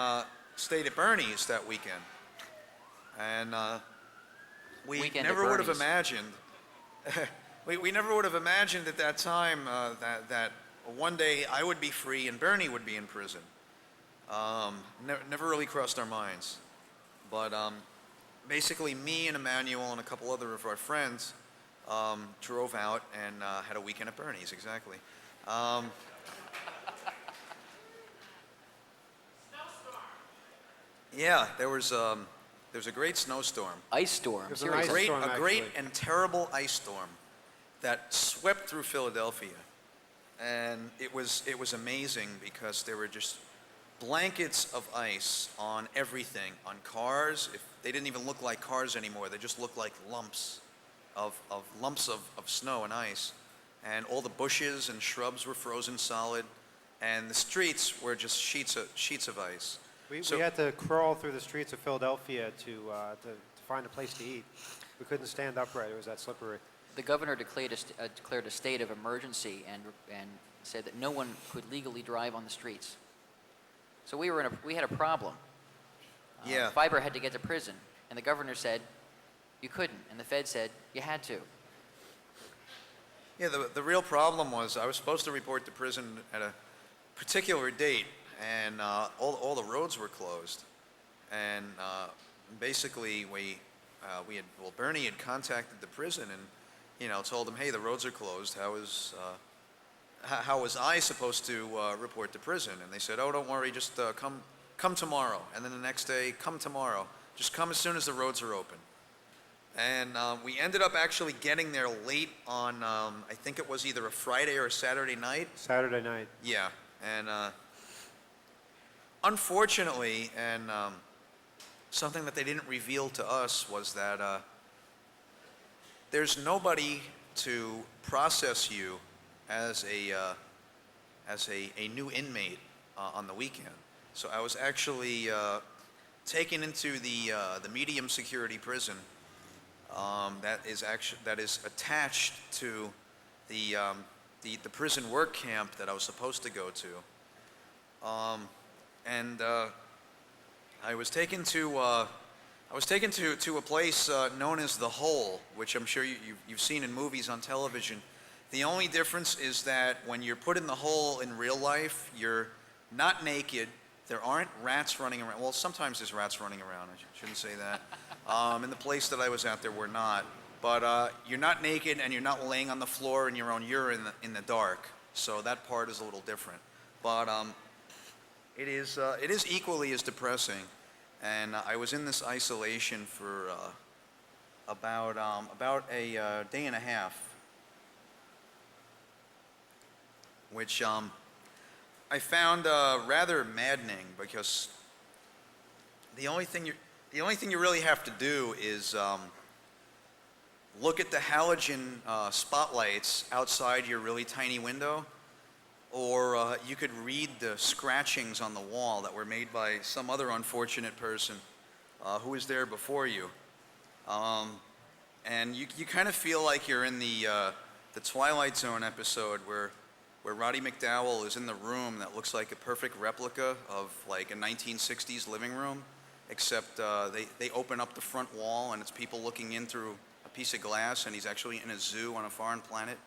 stayed at Bernie's that weekend. And we Weekend never at would have Bernie's. imagined, we never would have imagined at that time that one day I would be free and Bernie would be in prison. Never really crossed our minds. But basically me and Emmanuel and a couple other of our friends drove out and had a weekend at Bernie's, exactly. Yeah, there was a great snowstorm. Ice storm. There's an Seriously. ice storm, A great actually. and terrible ice storm that swept through Philadelphia. And it was amazing because there were just blankets of ice on everything, on cars. They didn't even look like cars anymore. They just looked like lumps of snow and ice. and all the bushes and shrubs were frozen solid, and the streets were just sheets of ice. We So- had to crawl through the streets of Philadelphia to find a place to eat. We couldn't stand upright. It was that slippery. The governor declared a state of emergency and said that no one could legally drive on the streets. So we had a problem. Yeah. Phiber had to get to prison, and the governor said you couldn't, and the Fed said you had to. Yeah, the real problem was I was supposed to report to prison at a particular date, and all the roads were closed. And basically, Bernie had contacted the prison and, told them, hey, the roads are closed. How was I supposed to report to prison? And they said, oh, don't worry, just come tomorrow. And then the next day, come tomorrow. Just come as soon as the roads are open. And we ended up actually getting there late on, I think it was either a Friday or a Saturday night. Saturday night. Yeah, and unfortunately, and something that they didn't reveal to us was that there's nobody to process you as a new inmate on the weekend. So I was actually taken into the medium security prison that is attached to the prison work camp that I was supposed to go to. I was taken to a place known as the Hole, which I'm sure you've seen in movies on television. The only difference is that when you're put in the hole in real life, you're not naked. There aren't rats running around. Well, sometimes there's rats running around. I shouldn't say that. In the place that I was at, there were not. But you're not naked, and you're not laying on the floor in your own urine in the dark. So that part is a little different. But it is equally as depressing. And I was in this isolation for about a day and a half, which I found rather maddening, because the only thing you really have to do is look at the halogen spotlights outside your really tiny window, or you could read the scratchings on the wall that were made by some other unfortunate person who was there before you. And you kind of feel like you're in the Twilight Zone episode where Roddy McDowell is in the room that looks like a perfect replica of like a 1960s living room, except they open up the front wall and it's people looking in through a piece of glass, and he's actually in a zoo on a foreign planet.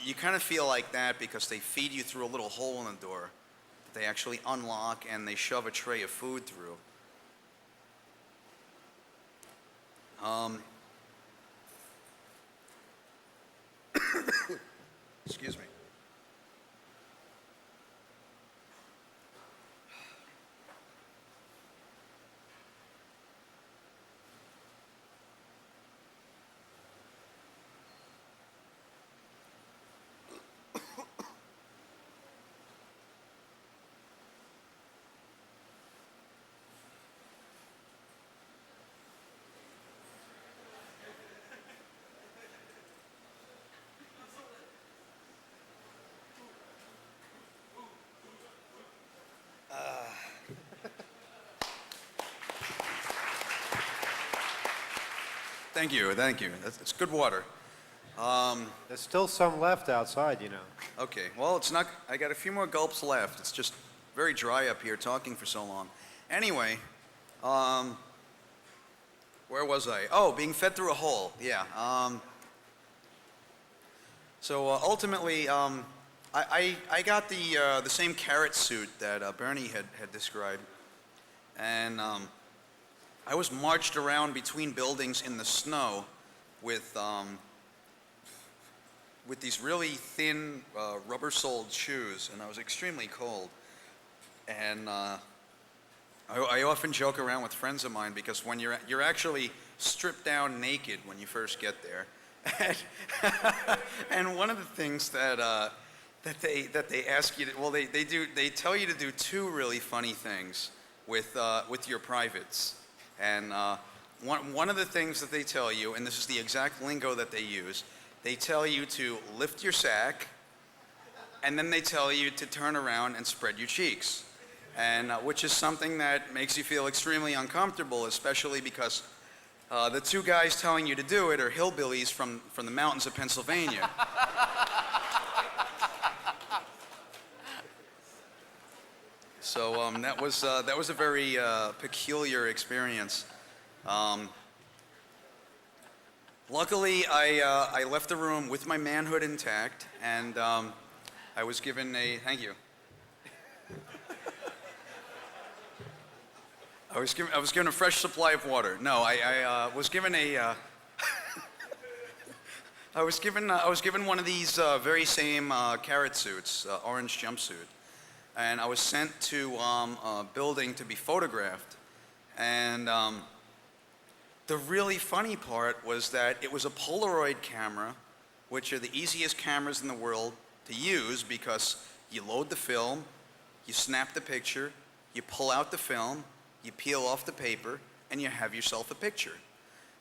You kind of feel like that because they feed you through a little hole in the door that they actually unlock, and they shove a tray of food through. Excuse me. Thank you. It's good water. There's still some left outside, you know. Okay, well, it's not, I got a few more gulps left. It's just very dry up here talking for so long. Anyway, where was I? Oh, being fed through a hole, yeah. So ultimately, I got the same carrot suit that Bernie had described. And I was marched around between buildings in the snow with these really thin rubber-soled shoes, and I was extremely cold. And I often joke around with friends of mine, because when you're actually stripped down naked when you first get there, and one of the things that they ask you to, well, they tell you to do two really funny things with your privates. And one of the things that they tell you, and this is the exact lingo that they use, they tell you to lift your sack, and then they tell you to turn around and spread your cheeks, and which is something that makes you feel extremely uncomfortable, especially because the two guys telling you to do it are hillbillies from the mountains of Pennsylvania. So that was a very peculiar experience. Luckily, I left the room with my manhood intact, and I was given a thank you. I was given a fresh supply of water. No, I was given a. I was given one of these very same carrot suits, orange jumpsuit, and I was sent to a building to be photographed, and. The really funny part was that it was a Polaroid camera, which are the easiest cameras in the world to use because you load the film, you snap the picture, you pull out the film, you peel off the paper, and you have yourself a picture.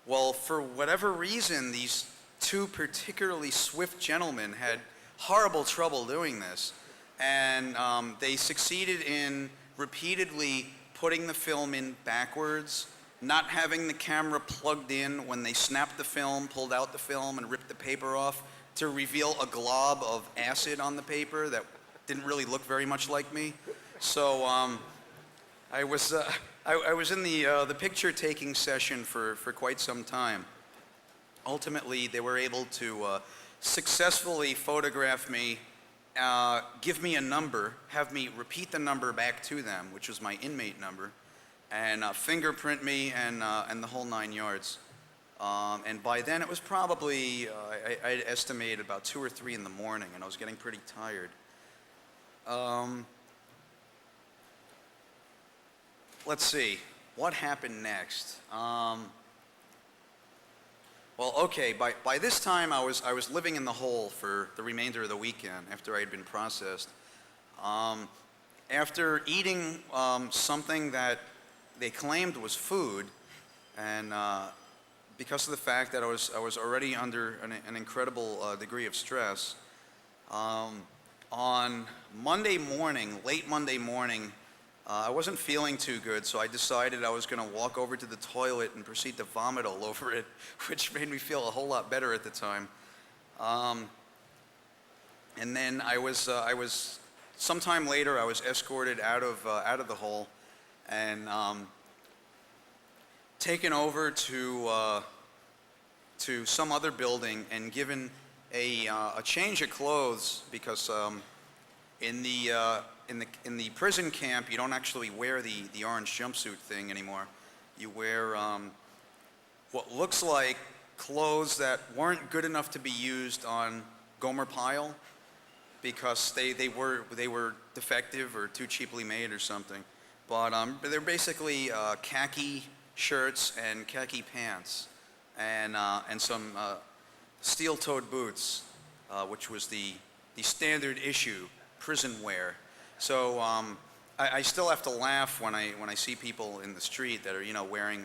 Well, for whatever reason, these two particularly swift gentlemen had horrible trouble doing this, and they succeeded in repeatedly putting the film in backwards, not having the camera plugged in when they snapped the film, pulled out the film, and ripped the paper off to reveal a glob of acid on the paper that didn't really look very much like me. So I was in the picture-taking session for quite some time. Ultimately, they were able to successfully photograph me, give me a number, have me repeat the number back to them, which was my inmate number, and fingerprint me and the whole 9 yards. And by then it was probably, I'd estimate about 2 or 3 in the morning, and I was getting pretty tired. Let's see, what happened next? Well, okay, by this time I was living in the hole for the remainder of the weekend after I had been processed. After eating something that they claimed was food, and because of the fact that I was already under an incredible degree of stress, on Monday morning, late Monday morning, I wasn't feeling too good, so I decided I was going to walk over to the toilet and proceed to vomit all over it, which made me feel a whole lot better at the time. And then I was sometime later I was escorted out of the hole and taken over to some other building and given a change of clothes because in the prison camp you don't actually wear the orange jumpsuit thing anymore. You wear what looks like clothes that weren't good enough to be used on Gomer Pyle because they were defective or too cheaply made or something. But they're basically khaki shirts and khaki pants and some steel-toed boots, which was the standard issue prison wear. So I still have to laugh when I see people in the street that are wearing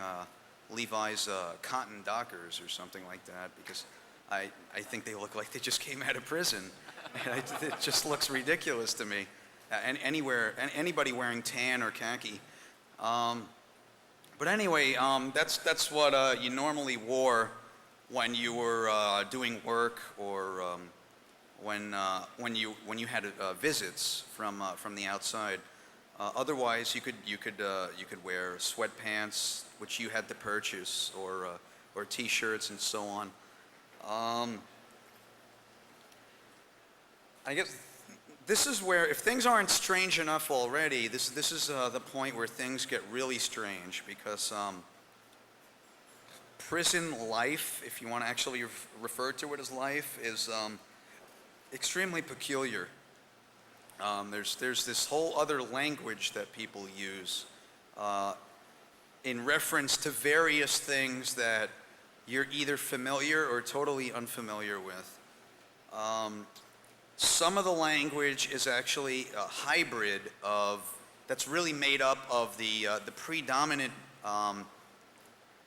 Levi's cotton Dockers or something like that because I think they look like they just came out of prison. And it just looks ridiculous to me. And anybody wearing tan or khaki. But anyway, that's what you normally wore when you were doing work or when you had visits from the outside. Otherwise, you could wear sweatpants, which you had to purchase, or T-shirts and so on. I guess this is where, if things aren't strange enough already, this is the point where things get really strange because prison life, if you want to actually refer to it as life, is extremely peculiar. There's this whole other language that people use in reference to various things that you're either familiar or totally unfamiliar with. Some of the language is actually a hybrid that's really made up of the predominant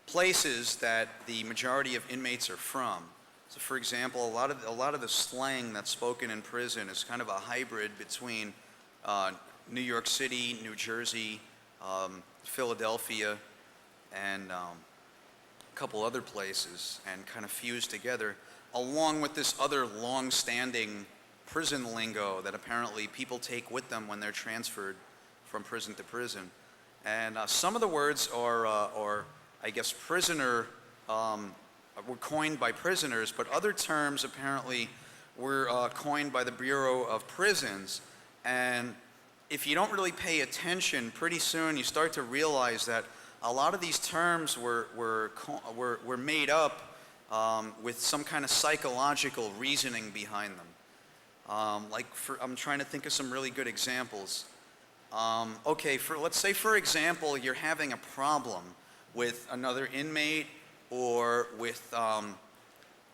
places that the majority of inmates are from. So for example, a lot of the slang that's spoken in prison is kind of a hybrid between New York City, New Jersey, Philadelphia, and a couple other places, and kind of fused together, along with this other long-standing prison lingo that apparently people take with them when they're transferred from prison to prison. And some of the words are I guess, were coined by prisoners, but other terms apparently were coined by the Bureau of Prisons. And if you don't really pay attention, pretty soon you start to realize that a lot of these terms were made up with some kind of psychological reasoning behind them. I'm trying to think of some really good examples. Okay, let's say for example you're having a problem with another inmate or with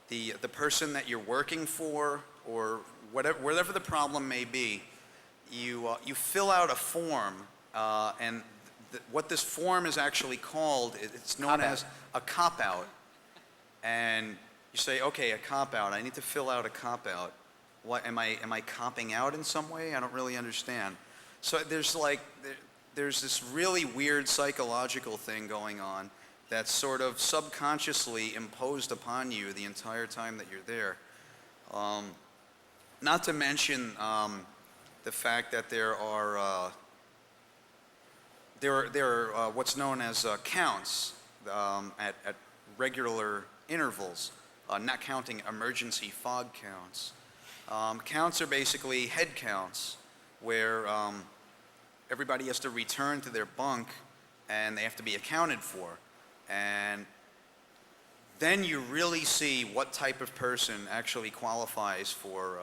the person that you're working for, or whatever the problem may be. You fill out a form, and what this form is actually called, it's known as a cop-out. And you say, okay, a cop-out, I need to fill out a cop-out. What, am I copping out in some way? I don't really understand. So there's this really weird psychological thing going on that's sort of subconsciously imposed upon you the entire time that you're there. Not to mention the fact that there are what's known as counts at regular intervals, not counting emergency fog counts. Counts are basically head counts where everybody has to return to their bunk and they have to be accounted for. And then you really see what type of person actually qualifies for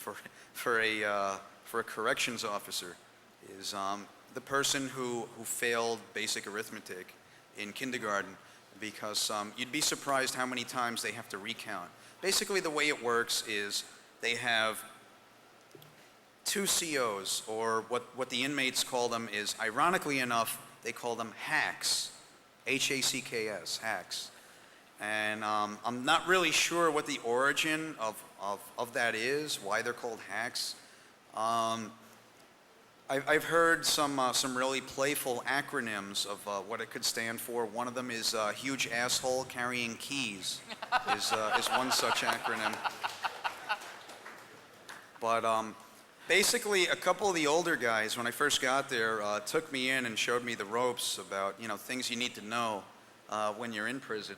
a corrections officer. Is the person who failed basic arithmetic in kindergarten, because you'd be surprised how many times they have to recount. Basically the way it works is they have two COs, or what the inmates call them is, ironically enough, they call them hacks. H-A-C-K-S, hacks. And I'm not really sure what the origin of that is, why they're called hacks. I've heard some really playful acronyms of what it could stand for. One of them is huge asshole carrying keys, is one such acronym. But basically, a couple of the older guys, when I first got there, took me in and showed me the ropes about, things you need to know when you're in prison.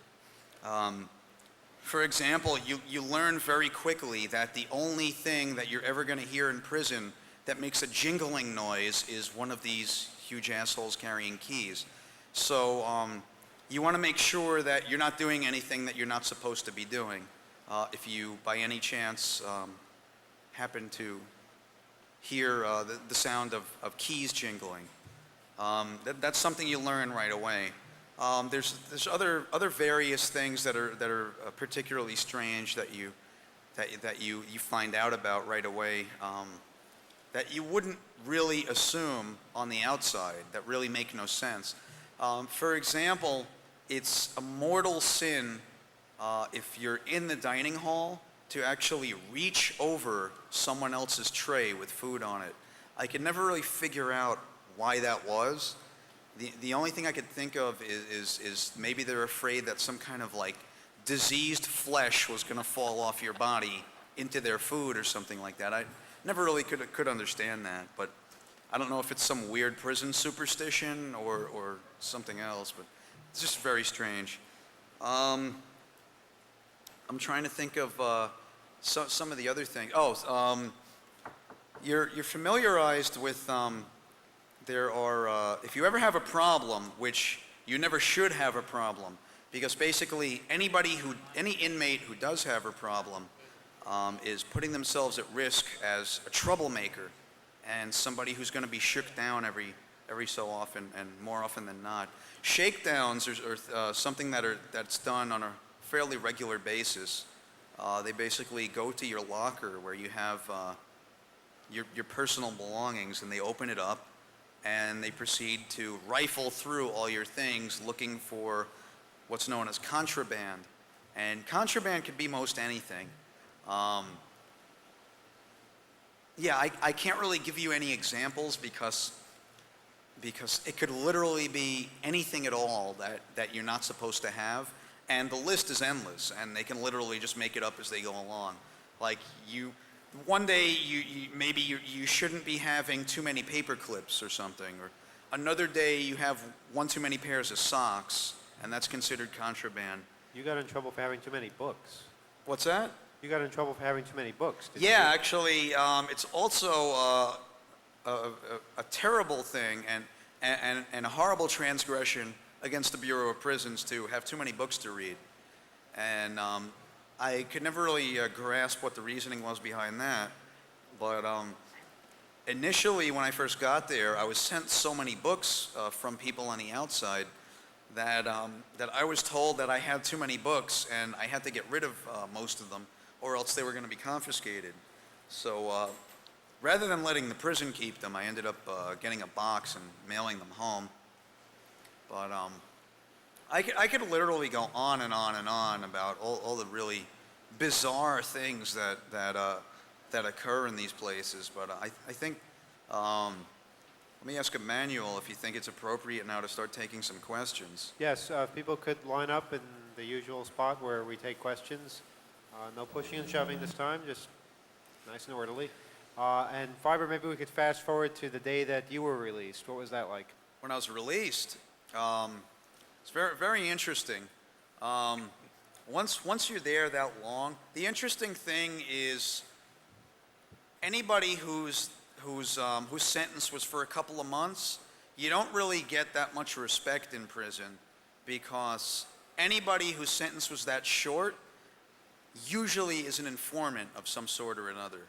For example, you learn very quickly that the only thing that you're ever going to hear in prison that makes a jingling noise is one of these huge assholes carrying keys. So you want to make sure that you're not doing anything that you're not supposed to be doing. If you, by any chance, happen to hear the sound of keys jingling. That's something you learn right away. There's other various things that are particularly strange that you find out about right away, that you wouldn't really assume on the outside, that really make no sense. For example, it's a mortal sin if you're in the dining hall to actually reach over someone else's tray with food on it. I could never really figure out why that was. The only thing I could think of is maybe they're afraid that some kind of diseased flesh was going to fall off your body into their food or something like that. I never really could understand that, but I don't know if it's some weird prison superstition or something else, but it's just very strange. I'm trying to think of some of the other things. You're familiarized with, there are, if you ever have a problem, which you never should have a problem, because basically any inmate who does have a problem is putting themselves at risk as a troublemaker and somebody who's going to be shook down every so often, and more often than not. Shakedowns are something that's done on a fairly regular basis. They basically go to your locker where you have your personal belongings, and they open it up and they proceed to rifle through all your things looking for what's known as contraband. And contraband could be most anything. Yeah, I can't really give you any examples because it could literally be anything at all that you're not supposed to have. And the list is endless, and they can literally just make it up as they go along. Like one day maybe you shouldn't be having too many paper clips or something, or another day you have one too many pairs of socks, and that's considered contraband. You got in trouble for having too many books. What's that? You got in trouble for having too many books, didn't Yeah, you? actually, it's also a terrible thing and a horrible transgression against the Bureau of Prisons to have too many books to read. And I could never really grasp what the reasoning was behind that. But initially, when I first got there, I was sent so many books from people on the outside that I was told that I had too many books and I had to get rid of most of them, or else they were going to be confiscated. So rather than letting the prison keep them, I ended up getting a box and mailing them home. But I could literally go on and on and on about all the really bizarre things that occur in these places. But I think, let me ask Emmanuel if you think it's appropriate now to start taking some questions. Yes, if people could line up in the usual spot where we take questions. No pushing and shoving this time, just nice and orderly. And Phiber, maybe we could fast forward to the day that you were released. What was that like? When I was released, it's very, very interesting. Once you're there that long, the interesting thing is anybody whose sentence was for a couple of months, you don't really get that much respect in prison, because anybody whose sentence was that short usually is an informant of some sort or another,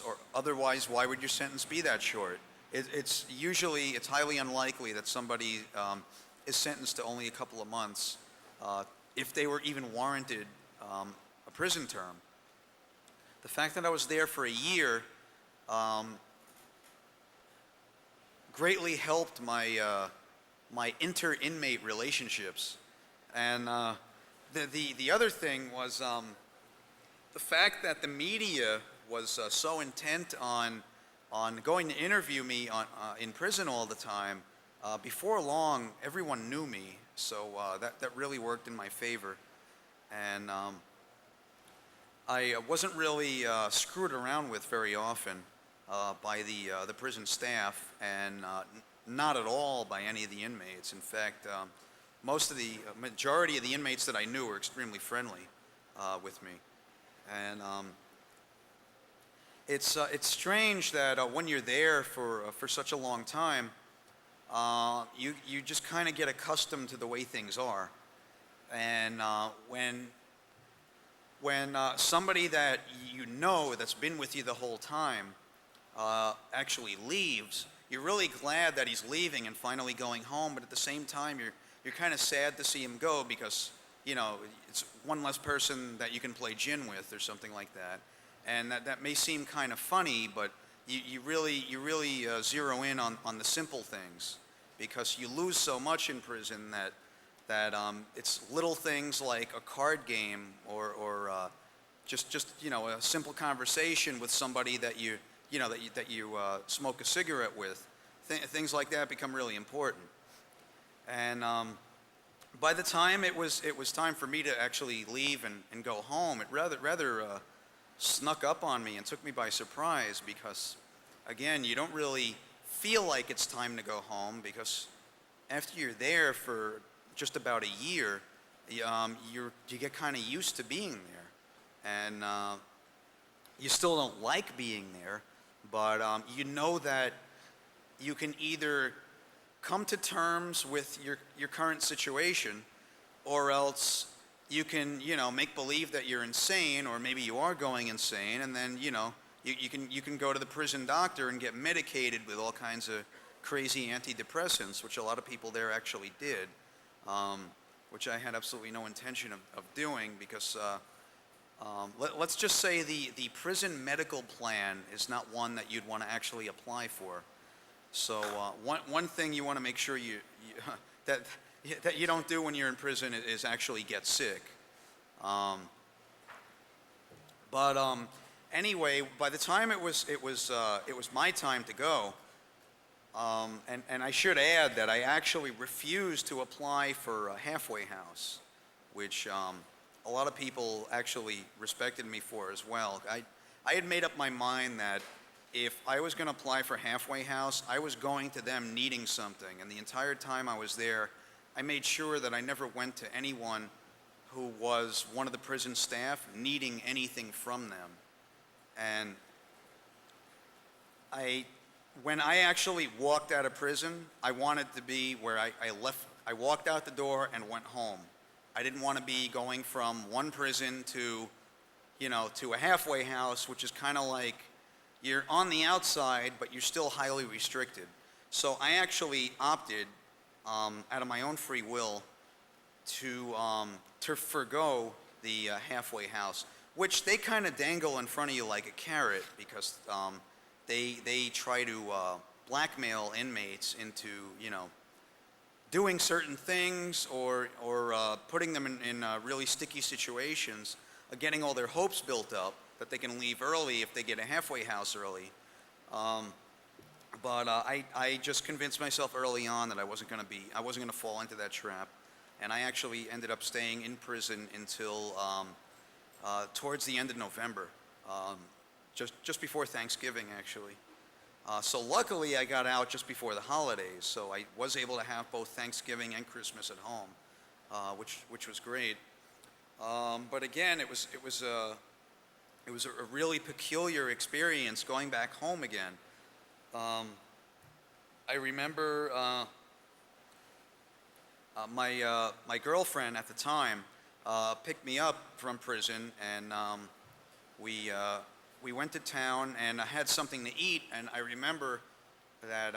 or otherwise, why would your sentence be that short? It's highly unlikely that somebody is sentenced to only a couple of months if they were even warranted a prison term. The fact that I was there for a year greatly helped my inter-inmate relationships. And the other thing was the fact that the media was so intent on going to interview me in prison all the time. Before long, everyone knew me, so that really worked in my favor. And I wasn't really screwed around with very often by the prison staff, and not at all by any of the inmates. In fact, majority of the inmates that I knew were extremely friendly with me. And it's strange that when you're there for such a long time, you just kind of get accustomed to the way things are. And when somebody that you know that's been with you the whole time actually leaves, you're really glad that he's leaving and finally going home, but at the same time you're kind of sad to see him go, because it's one less person that you can play gin with or something like that. And that may seem kind of funny, but you really zero in on the simple things, because you lose so much in prison that it's little things like a card game or just a simple conversation with somebody that you smoke a cigarette with. Things like that become really important. And by the time it was time for me to actually leave and go home, it rather snuck up on me and took me by surprise, because again, you don't really feel like it's time to go home, because after you're there for just about a year, you get kind of used to being there, and you still don't like being there, but you know that you can either come to terms with your current situation, or else you can make believe that you're insane, or maybe you are going insane, and then you can go to the prison doctor and get medicated with all kinds of crazy antidepressants, which a lot of people there actually did, which I had absolutely no intention of doing, because let's just say the prison medical plan is not one that you'd want to actually apply for. So one thing you want to make sure that you don't do when you're in prison is actually get sick. Um, but anyway, by the time it was my time to go, and I should add that I actually refused to apply for a halfway house, which a lot of people actually respected me for as well. I had made up my mind that if I was going to apply for halfway house, I was going to them needing something, and the entire time I was there, I made sure that I never went to anyone who was one of the prison staff needing anything from them. And when I actually walked out of prison, I wanted to be where I walked out the door and went home. I didn't want to be going from one prison to, to a halfway house, which is kind of like you're on the outside, but you're still highly restricted. So I actually opted, out of my own free will, to forgo the halfway house, which they kind of dangle in front of you like a carrot, because they try to blackmail inmates into, doing certain things or putting them in really sticky situations, getting all their hopes built up that they can leave early if they get a halfway house early. But I just convinced myself early on that I wasn't going to fall into that trap, and I actually ended up staying in prison until towards the end of November, just before Thanksgiving, actually. So luckily, I got out just before the holidays, so I was able to have both Thanksgiving and Christmas at home, which was great. But again, it was a really peculiar experience going back home again. I remember my girlfriend at the time picked me up from prison, and we went to town, and I had something to eat, and I remember that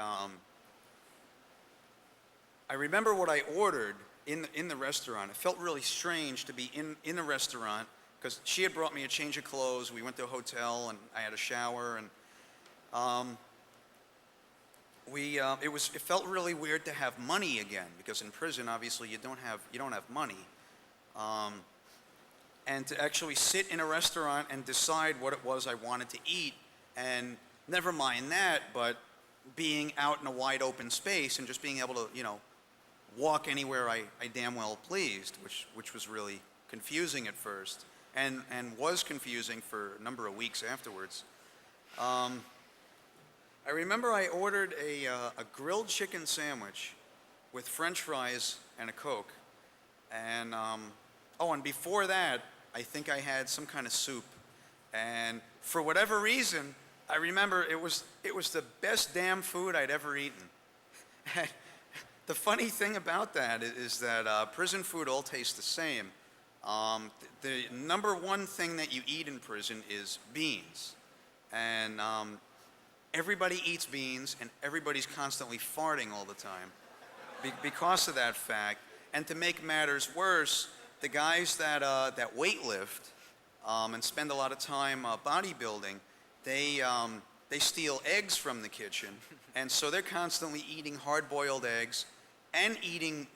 I remember what I ordered in the restaurant. It felt really strange to be in the restaurant, because she had brought me a change of clothes. We went to a hotel, and I had a shower, and it felt really weird to have money again, because in prison, obviously, you don't have money. And to actually sit in a restaurant and decide what it was I wanted to eat, and never mind that, but being out in a wide open space and just being able to, walk anywhere I damn well pleased, which was really confusing at first, and was confusing for a number of weeks afterwards. I remember I ordered a grilled chicken sandwich with French fries and a Coke, and and before that, I think I had some kind of soup, and for whatever reason, I remember it was the best damn food I'd ever eaten. The funny thing about that is that prison food all tastes the same. The number one thing that you eat in prison is beans, and everybody eats beans, and everybody's constantly farting all the time because of that fact. And to make matters worse, the guys that weight lift and spend a lot of time bodybuilding, they steal eggs from the kitchen, and so they're constantly eating hard-boiled eggs and eating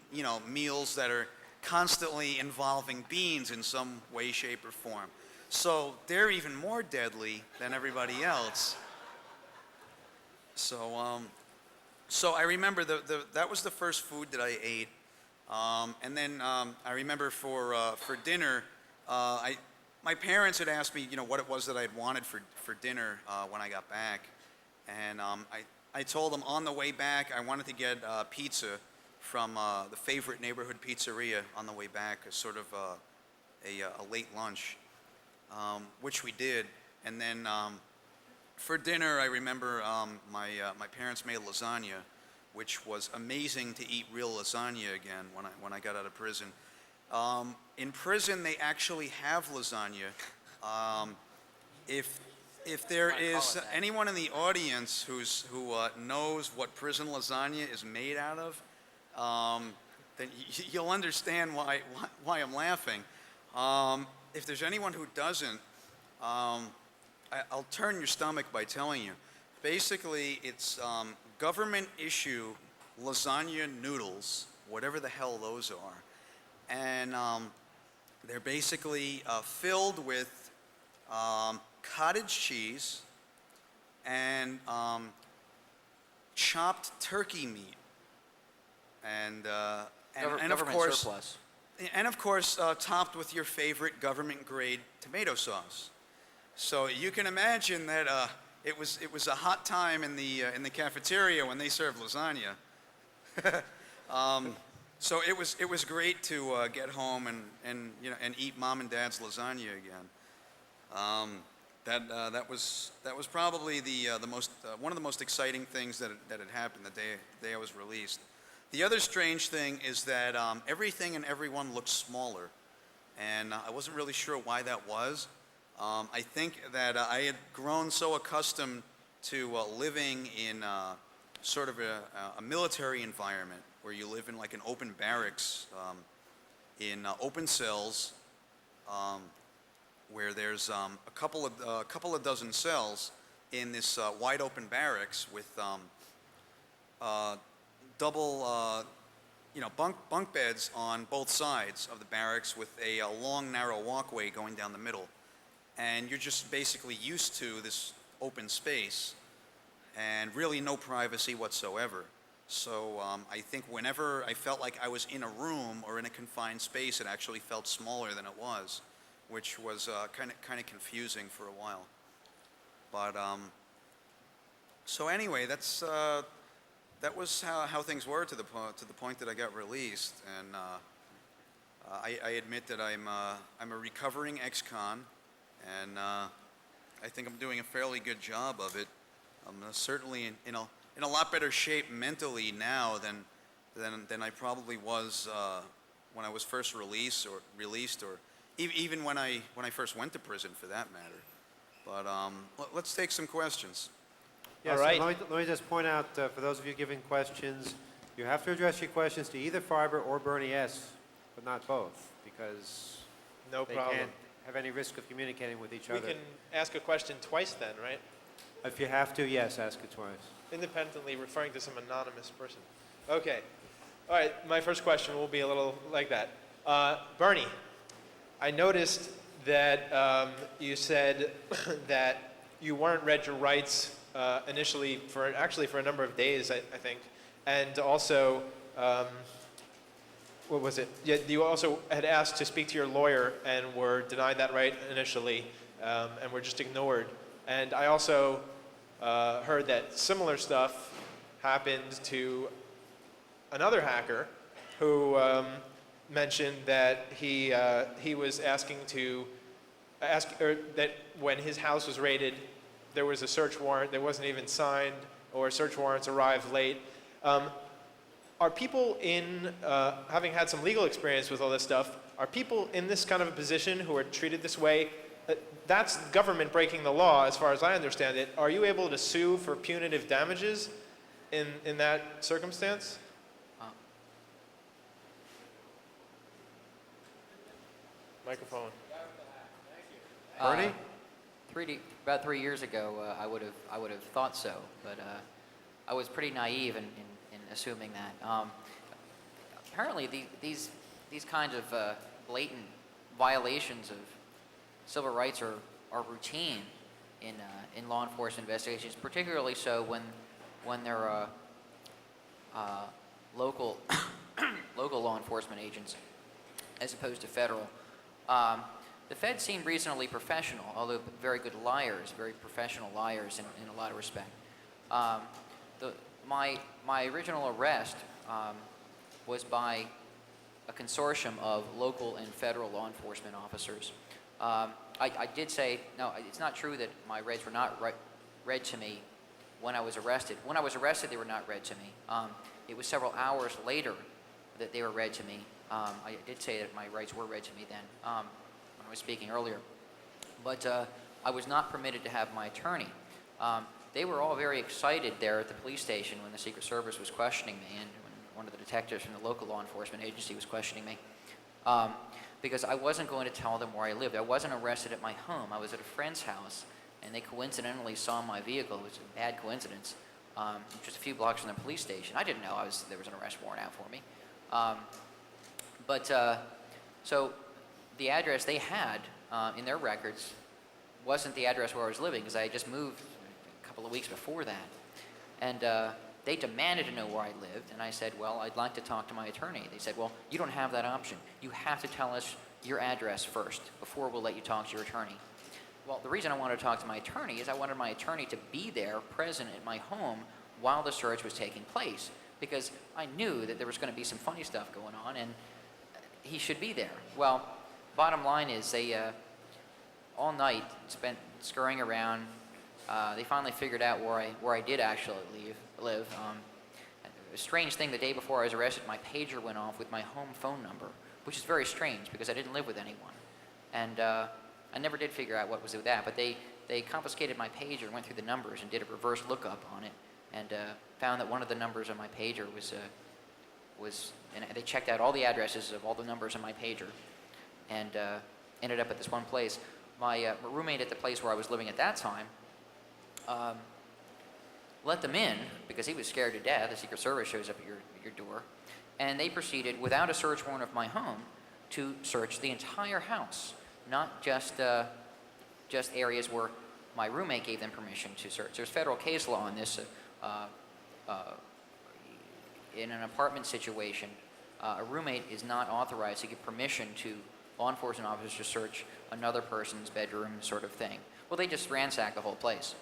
meals that are constantly involving beans in some way, shape, or form. So they're even more deadly than everybody else. So I remember that was the first food that I ate. And then I remember for dinner, my parents had asked me, what it was that I had wanted for dinner when I got back, and I told them on the way back I wanted to get pizza from the favorite neighborhood pizzeria on the way back, as sort of a late lunch, which we did. And then for dinner, I remember my parents made lasagna, which was amazing to eat real lasagna again when I got out of prison. In prison, they actually have lasagna. If there is anyone in the audience who knows what prison lasagna is made out of, then you'll understand why I'm laughing. If there's anyone who doesn't, I'll turn your stomach by telling you. Basically, it's government issue lasagna noodles, whatever the hell those are, and They're basically filled with cottage cheese and chopped turkey meat, and of Government course, surplus. topped with your favorite government-grade tomato sauce. So you can imagine that it was a hot time in the cafeteria when they served lasagna. So it was great to get home and eat mom and dad's lasagna again. That was probably the most one of the most exciting things that had happened the day I was released. The other strange thing is that everything and everyone looked smaller, and I wasn't really sure why that was. I think that I had grown so accustomed to living in sort of a military environment where you live in like an open barracks, in open cells, where there's a couple of dozen cells in this wide open barracks with double bunk beds on both sides of the barracks with a long narrow walkway going down the middle, and you're just basically used to this open space and really no privacy whatsoever. So I think whenever I felt like I was in a room or in a confined space, it actually felt smaller than it was, which was kind of confusing for a while. But so anyway, that was how things were to the point that I got released, and I admit that I'm a recovering ex-con, and I think I'm doing a fairly good job of it. I'm certainly in a lot better shape mentally now than I probably was when I was first released, or even when I first went to prison, for that matter. But let's take some questions. Yes, All right. let me just point out, for those of you giving questions, you have to address your questions to either Phiber or Bernie S., but not both, because No they problem. can't have any risk of communicating with each We other. can ask a question twice then, right? If you have to, yes, ask it twice. Independently referring to some anonymous person. Okay. All right, my first question will be a little like that. Bernie, I noticed that you said that you weren't read your rights initially for a number of days, I think. And also, what was it? Yeah, you also had asked to speak to your lawyer and were denied that right initially, and were just ignored. And I also heard that similar stuff happened to another hacker who mentioned that he was asking that when his house was raided, there was a search warrant that wasn't even signed, or search warrants arrived late. Are people having had some legal experience with all this stuff, are people in this kind of a position who are treated this way? That's government breaking the law, as far as I understand it. Are you able to sue for punitive damages in that circumstance? Microphone. Bernie? About 3 years ago, I would have thought so, but I was pretty naive in assuming that. Apparently, these kinds of blatant violations of civil rights are routine in law enforcement investigations, particularly so when they're local local law enforcement agents as opposed to federal. The feds seem reasonably professional, although very good liars, very professional liars in a lot of respect. My original arrest was by a consortium of local and federal law enforcement officers. I did say, no, it's not true that my rights were not read to me when I was arrested. When I was arrested, they were not read to me. It was several hours later that they were read to me. I did say that my rights were read to me then, when I was speaking earlier. But I was not permitted to have my attorney. They were all very excited there at the police station when the Secret Service was questioning me, and when one of the detectives from the local law enforcement agency was questioning me. Because I wasn't going to tell them where I lived. I wasn't arrested at my home. I was at a friend's house, and they coincidentally saw my vehicle. It was a bad coincidence, just a few blocks from the police station. I didn't know there was an arrest warrant out for me. So the address they had in their records wasn't the address where I was living, because I had just moved a couple of weeks before that. And they demanded to know where I lived, and I said, well, I'd like to talk to my attorney. They said, well, you don't have that option. You have to tell us your address first before we'll let you talk to your attorney. Well, the reason I wanted to talk to my attorney is I wanted my attorney to be there, present at my home, while the search was taking place, because I knew that there was going to be some funny stuff going on, and he should be there. Well, bottom line is they all night spent scurrying around. They finally figured out where I did actually live. A strange thing, the day before I was arrested, my pager went off with my home phone number, which is very strange because I didn't live with anyone. And I never did figure out what was with that, but they confiscated my pager and went through the numbers and did a reverse lookup on it, and found that one of the numbers on my pager was, and they checked out all the addresses of all the numbers on my pager, and ended up at this one place. My roommate at the place where I was living at that time let them in because he was scared to death. The Secret Service shows up at your door, and they proceeded, without a search warrant of my home, to search the entire house, not just areas where my roommate gave them permission to search. There's federal case law on this. In an apartment situation, a roommate is not authorized to give permission to law enforcement officers to search another person's bedroom, sort of thing. Well, they just ransacked the whole place.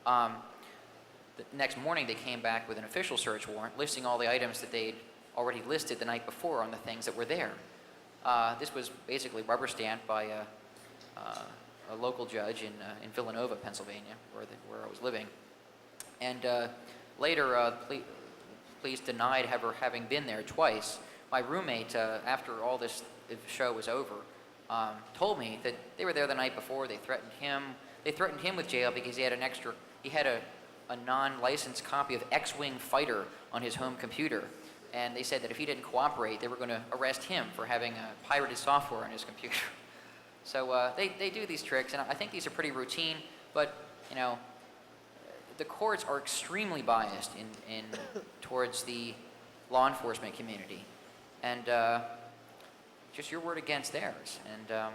The next morning, they came back with an official search warrant listing all the items that they'd already listed the night before on the things that were there. This was basically rubber stamped by a local judge in Villanova, Pennsylvania, where I was living. And later, police denied ever having been there twice. My roommate, after all this show was over, told me that they were there the night before. They threatened him. They threatened him with jail because he had a non-licensed copy of X-Wing Fighter on his home computer. And they said that if he didn't cooperate, they were going to arrest him for having pirated software on his computer. So they do these tricks, and I think these are pretty routine, but, you know, the courts are extremely biased in towards the law enforcement community. And just your word against theirs. And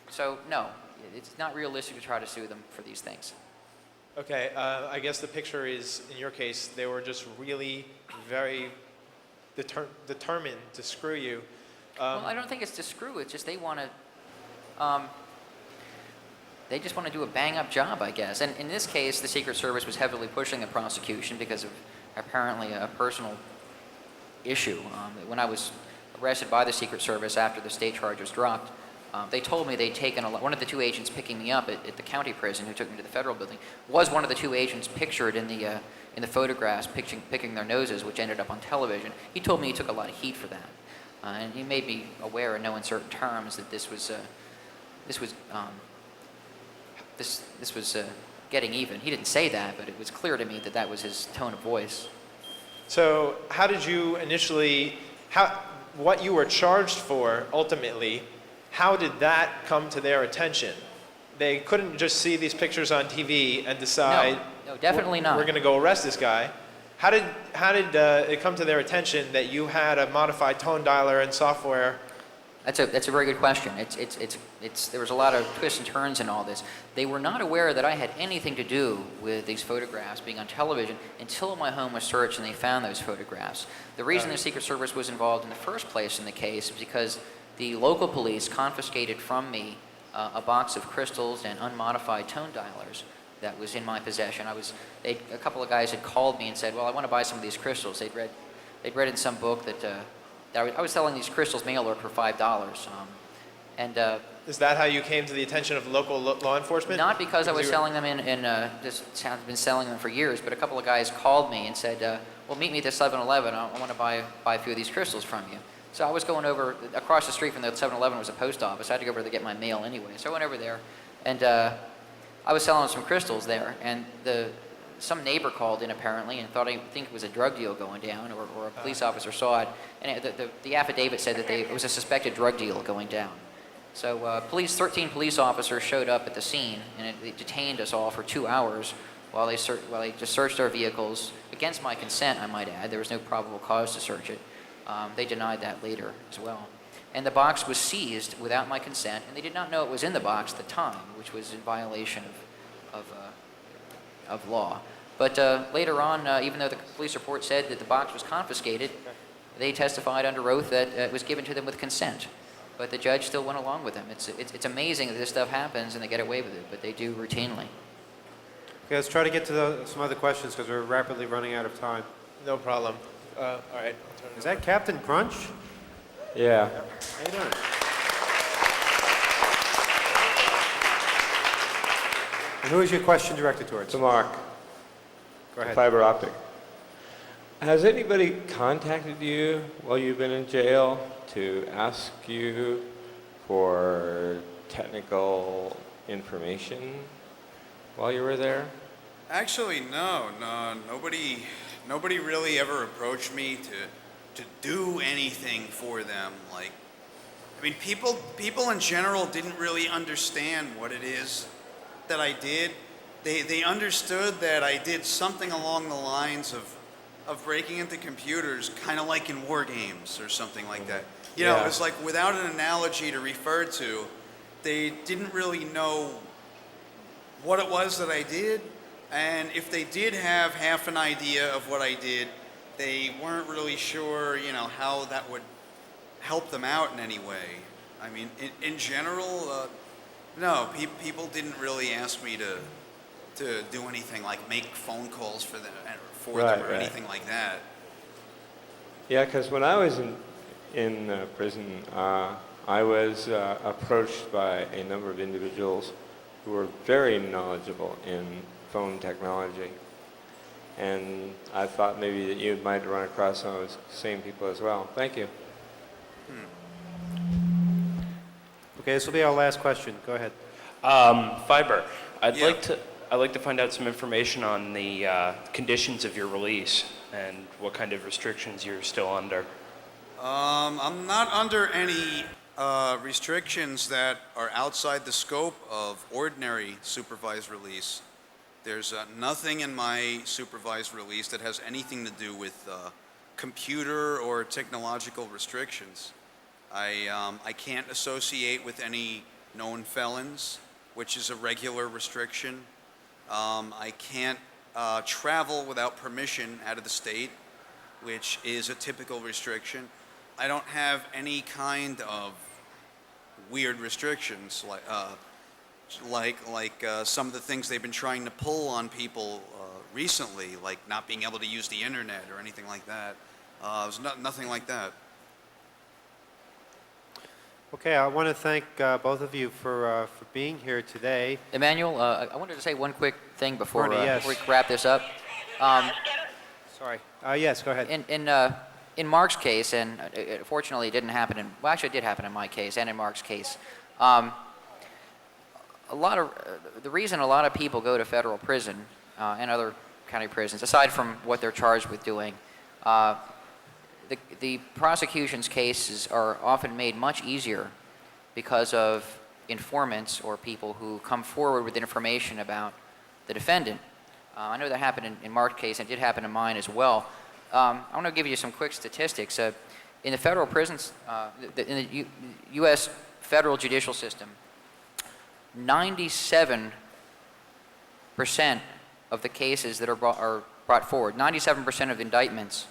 so, no, it's not realistic to try to sue them for these things. Okay, I guess the picture is, in your case, they were just really very determined to screw you. Well, I don't think it's to screw. It's just they want to. They just want to do a bang-up job, I guess. And in this case, the Secret Service was heavily pushing the prosecution because of apparently a personal issue. When I was arrested by the Secret Service after the state charge was dropped, they told me they'd taken one of the two agents picking me up at the county prison who took me to the federal building was one of the two agents pictured in the photographs picking their noses, which ended up on television. He told me he took a lot of heat for that, and he made me aware in no uncertain terms that this was getting even. He didn't say that, but it was clear to me that that was his tone of voice. So how did you initially, what you were charged for ultimately, how did that come to their attention? They couldn't just see these pictures on TV and decide, no, definitely not. We're going to go arrest this guy. How did it come to their attention that you had a modified tone dialer and software? That's a very good question. There was a lot of twists and turns in all this. They were not aware that I had anything to do with these photographs being on television until my home was searched and they found those photographs. The reason the Secret Service was involved in the first place in the case is because the local police confiscated from me a box of crystals and unmodified tone dialers that was in my possession. A couple of guys had called me and said, well, I want to buy some of these crystals. They'd read in some book that I was selling these crystals mail order for $5. Is that how you came to the attention of local law enforcement? Not because I was selling them just have been selling them for years, but a couple of guys called me and said, well, meet me at the 7-Eleven. I want to buy a few of these crystals from you. So I was going over, across the street from the 7-Eleven was a post office. I had to go over to get my mail anyway. So I went over there, and I was selling some crystals there, and some neighbor called in apparently and think it was a drug deal going down, or a police officer saw it, and the affidavit said that it was a suspected drug deal going down. So 13 police officers showed up at the scene, and they detained us all for 2 hours while they just searched our vehicles, against my consent, I might add. There was no probable cause to search it. They denied that later as well. and the box was seized without my consent, and they did not know it was in the box at the time, which was in violation of law. But later on, even though the police report said that the box was confiscated, they testified under oath that it was given to them with consent. But the judge still went along with them. It's amazing that this stuff happens and they get away with it, but they do routinely. Okay, let's try to get to some other questions because we're rapidly running out of time. No problem. All right. Is that Captain Crunch? Yeah. How you doing? And who is your question directed towards? To Mark, Go ahead. Phiber Optik. Has anybody contacted you while you've been in jail to ask you for technical information while you were there? Actually, no. Nobody really ever approached me to do anything for them. Like, I mean, people in general didn't really understand what it is that I did. They understood that I did something along the lines of breaking into computers, kind of like in war games or something like that. You know, Yeah. it was like without an analogy to refer to, they didn't really know what it was that I did. And if they did have half an idea of what I did, they weren't really sure, you know, how that would help them out in any way. I mean, in general, no, people didn't really ask me to do anything like make phone calls for them or Right. anything like that. Yeah, because when I was in prison, I was approached by a number of individuals who were very knowledgeable in phone technology. And I thought maybe that you might run across some of those same people as well. Thank you. Okay, this will be our last question. Go ahead. Phiber, I'd Yeah. like to find out some information on the conditions of your release and what kind of restrictions you're still under. I'm not under any restrictions that are outside the scope of ordinary supervised release. There's nothing in my supervised release that has anything to do with computer or technological restrictions. I can't associate with any known felons, which is a regular restriction. I can't travel without permission out of the state, which is a typical restriction. I don't have any kind of weird restrictions like some of the things they've been trying to pull on people recently, like not being able to use the internet or anything like that. There's nothing like that. Okay, I want to thank both of you for being here today. Emmanuel, I wanted to say one quick thing before, Bernie, yes. before we wrap this up. Sorry. Yes, go ahead. In Mark's case, and fortunately it didn't happen in, well, actually it did happen in my case and in Mark's case. The reason a lot of people go to federal prison and other county prisons, aside from what they're charged with doing, the prosecution's cases are often made much easier because of informants or people who come forward with information about the defendant. I know that happened in Mark's case, and it did happen in mine as well. I want to give you some quick statistics. In the federal prisons, in the U.S. federal judicial system, 97% of the cases that are brought forward, 97% of indictments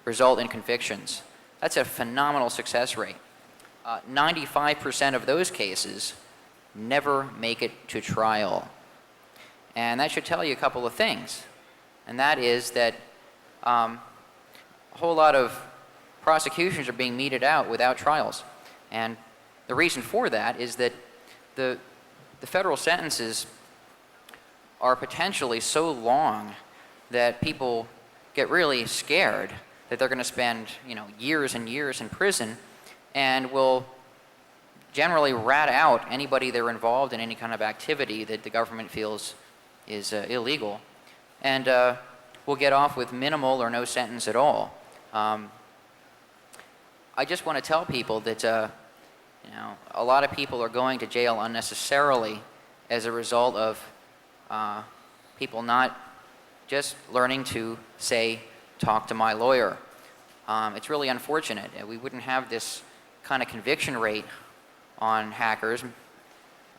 result in convictions. That's a phenomenal success rate. 95% of those cases never make it to trial. And that should tell you a couple of things. And that is that a whole lot of prosecutions are being meted out without trials. And the reason for that is that the federal sentences are potentially so long that people get really scared that they're going to spend, years and years in prison, and will generally rat out anybody that are involved in any kind of activity that the government feels is illegal, and will get off with minimal or no sentence at all. I just want to tell people that a lot of people are going to jail unnecessarily as a result of people not just learning to say, talk to my lawyer. It's really unfortunate. We wouldn't have this kind of conviction rate on hackers,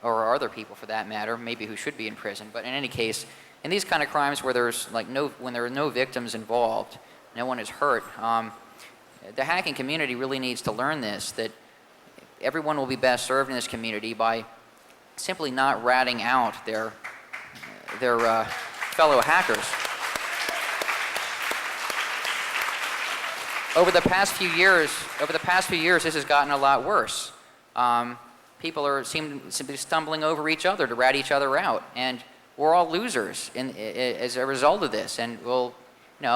or other people for that matter, maybe who should be in prison. But in any case, in these kind of crimes where there's like when there are no victims involved, no one is hurt, the hacking community really needs to learn this, that everyone will be best served in this community by simply not ratting out their fellow hackers. Over the past few years, this has gotten a lot worse. People seem to be stumbling over each other to rat each other out, and we're all losers as a result of this. And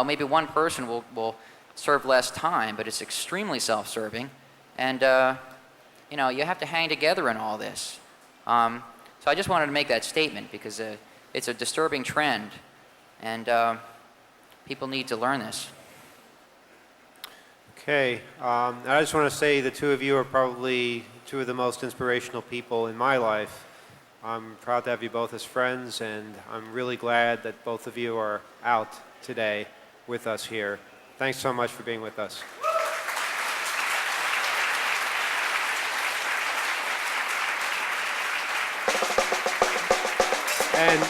maybe one person will serve less time, but it's extremely self-serving, and you have to hang together in all this. So I just wanted to make that statement because it's a disturbing trend, and people need to learn this. Okay, I just want to say the two of you are probably two of the most inspirational people in my life. I'm proud to have you both as friends, and I'm really glad that both of you are out today with us here. Thanks so much for being with us. And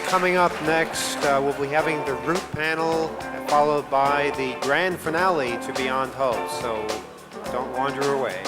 coming up next, we'll be having the Root panel, followed by the grand finale to Beyond Hope. So don't wander away.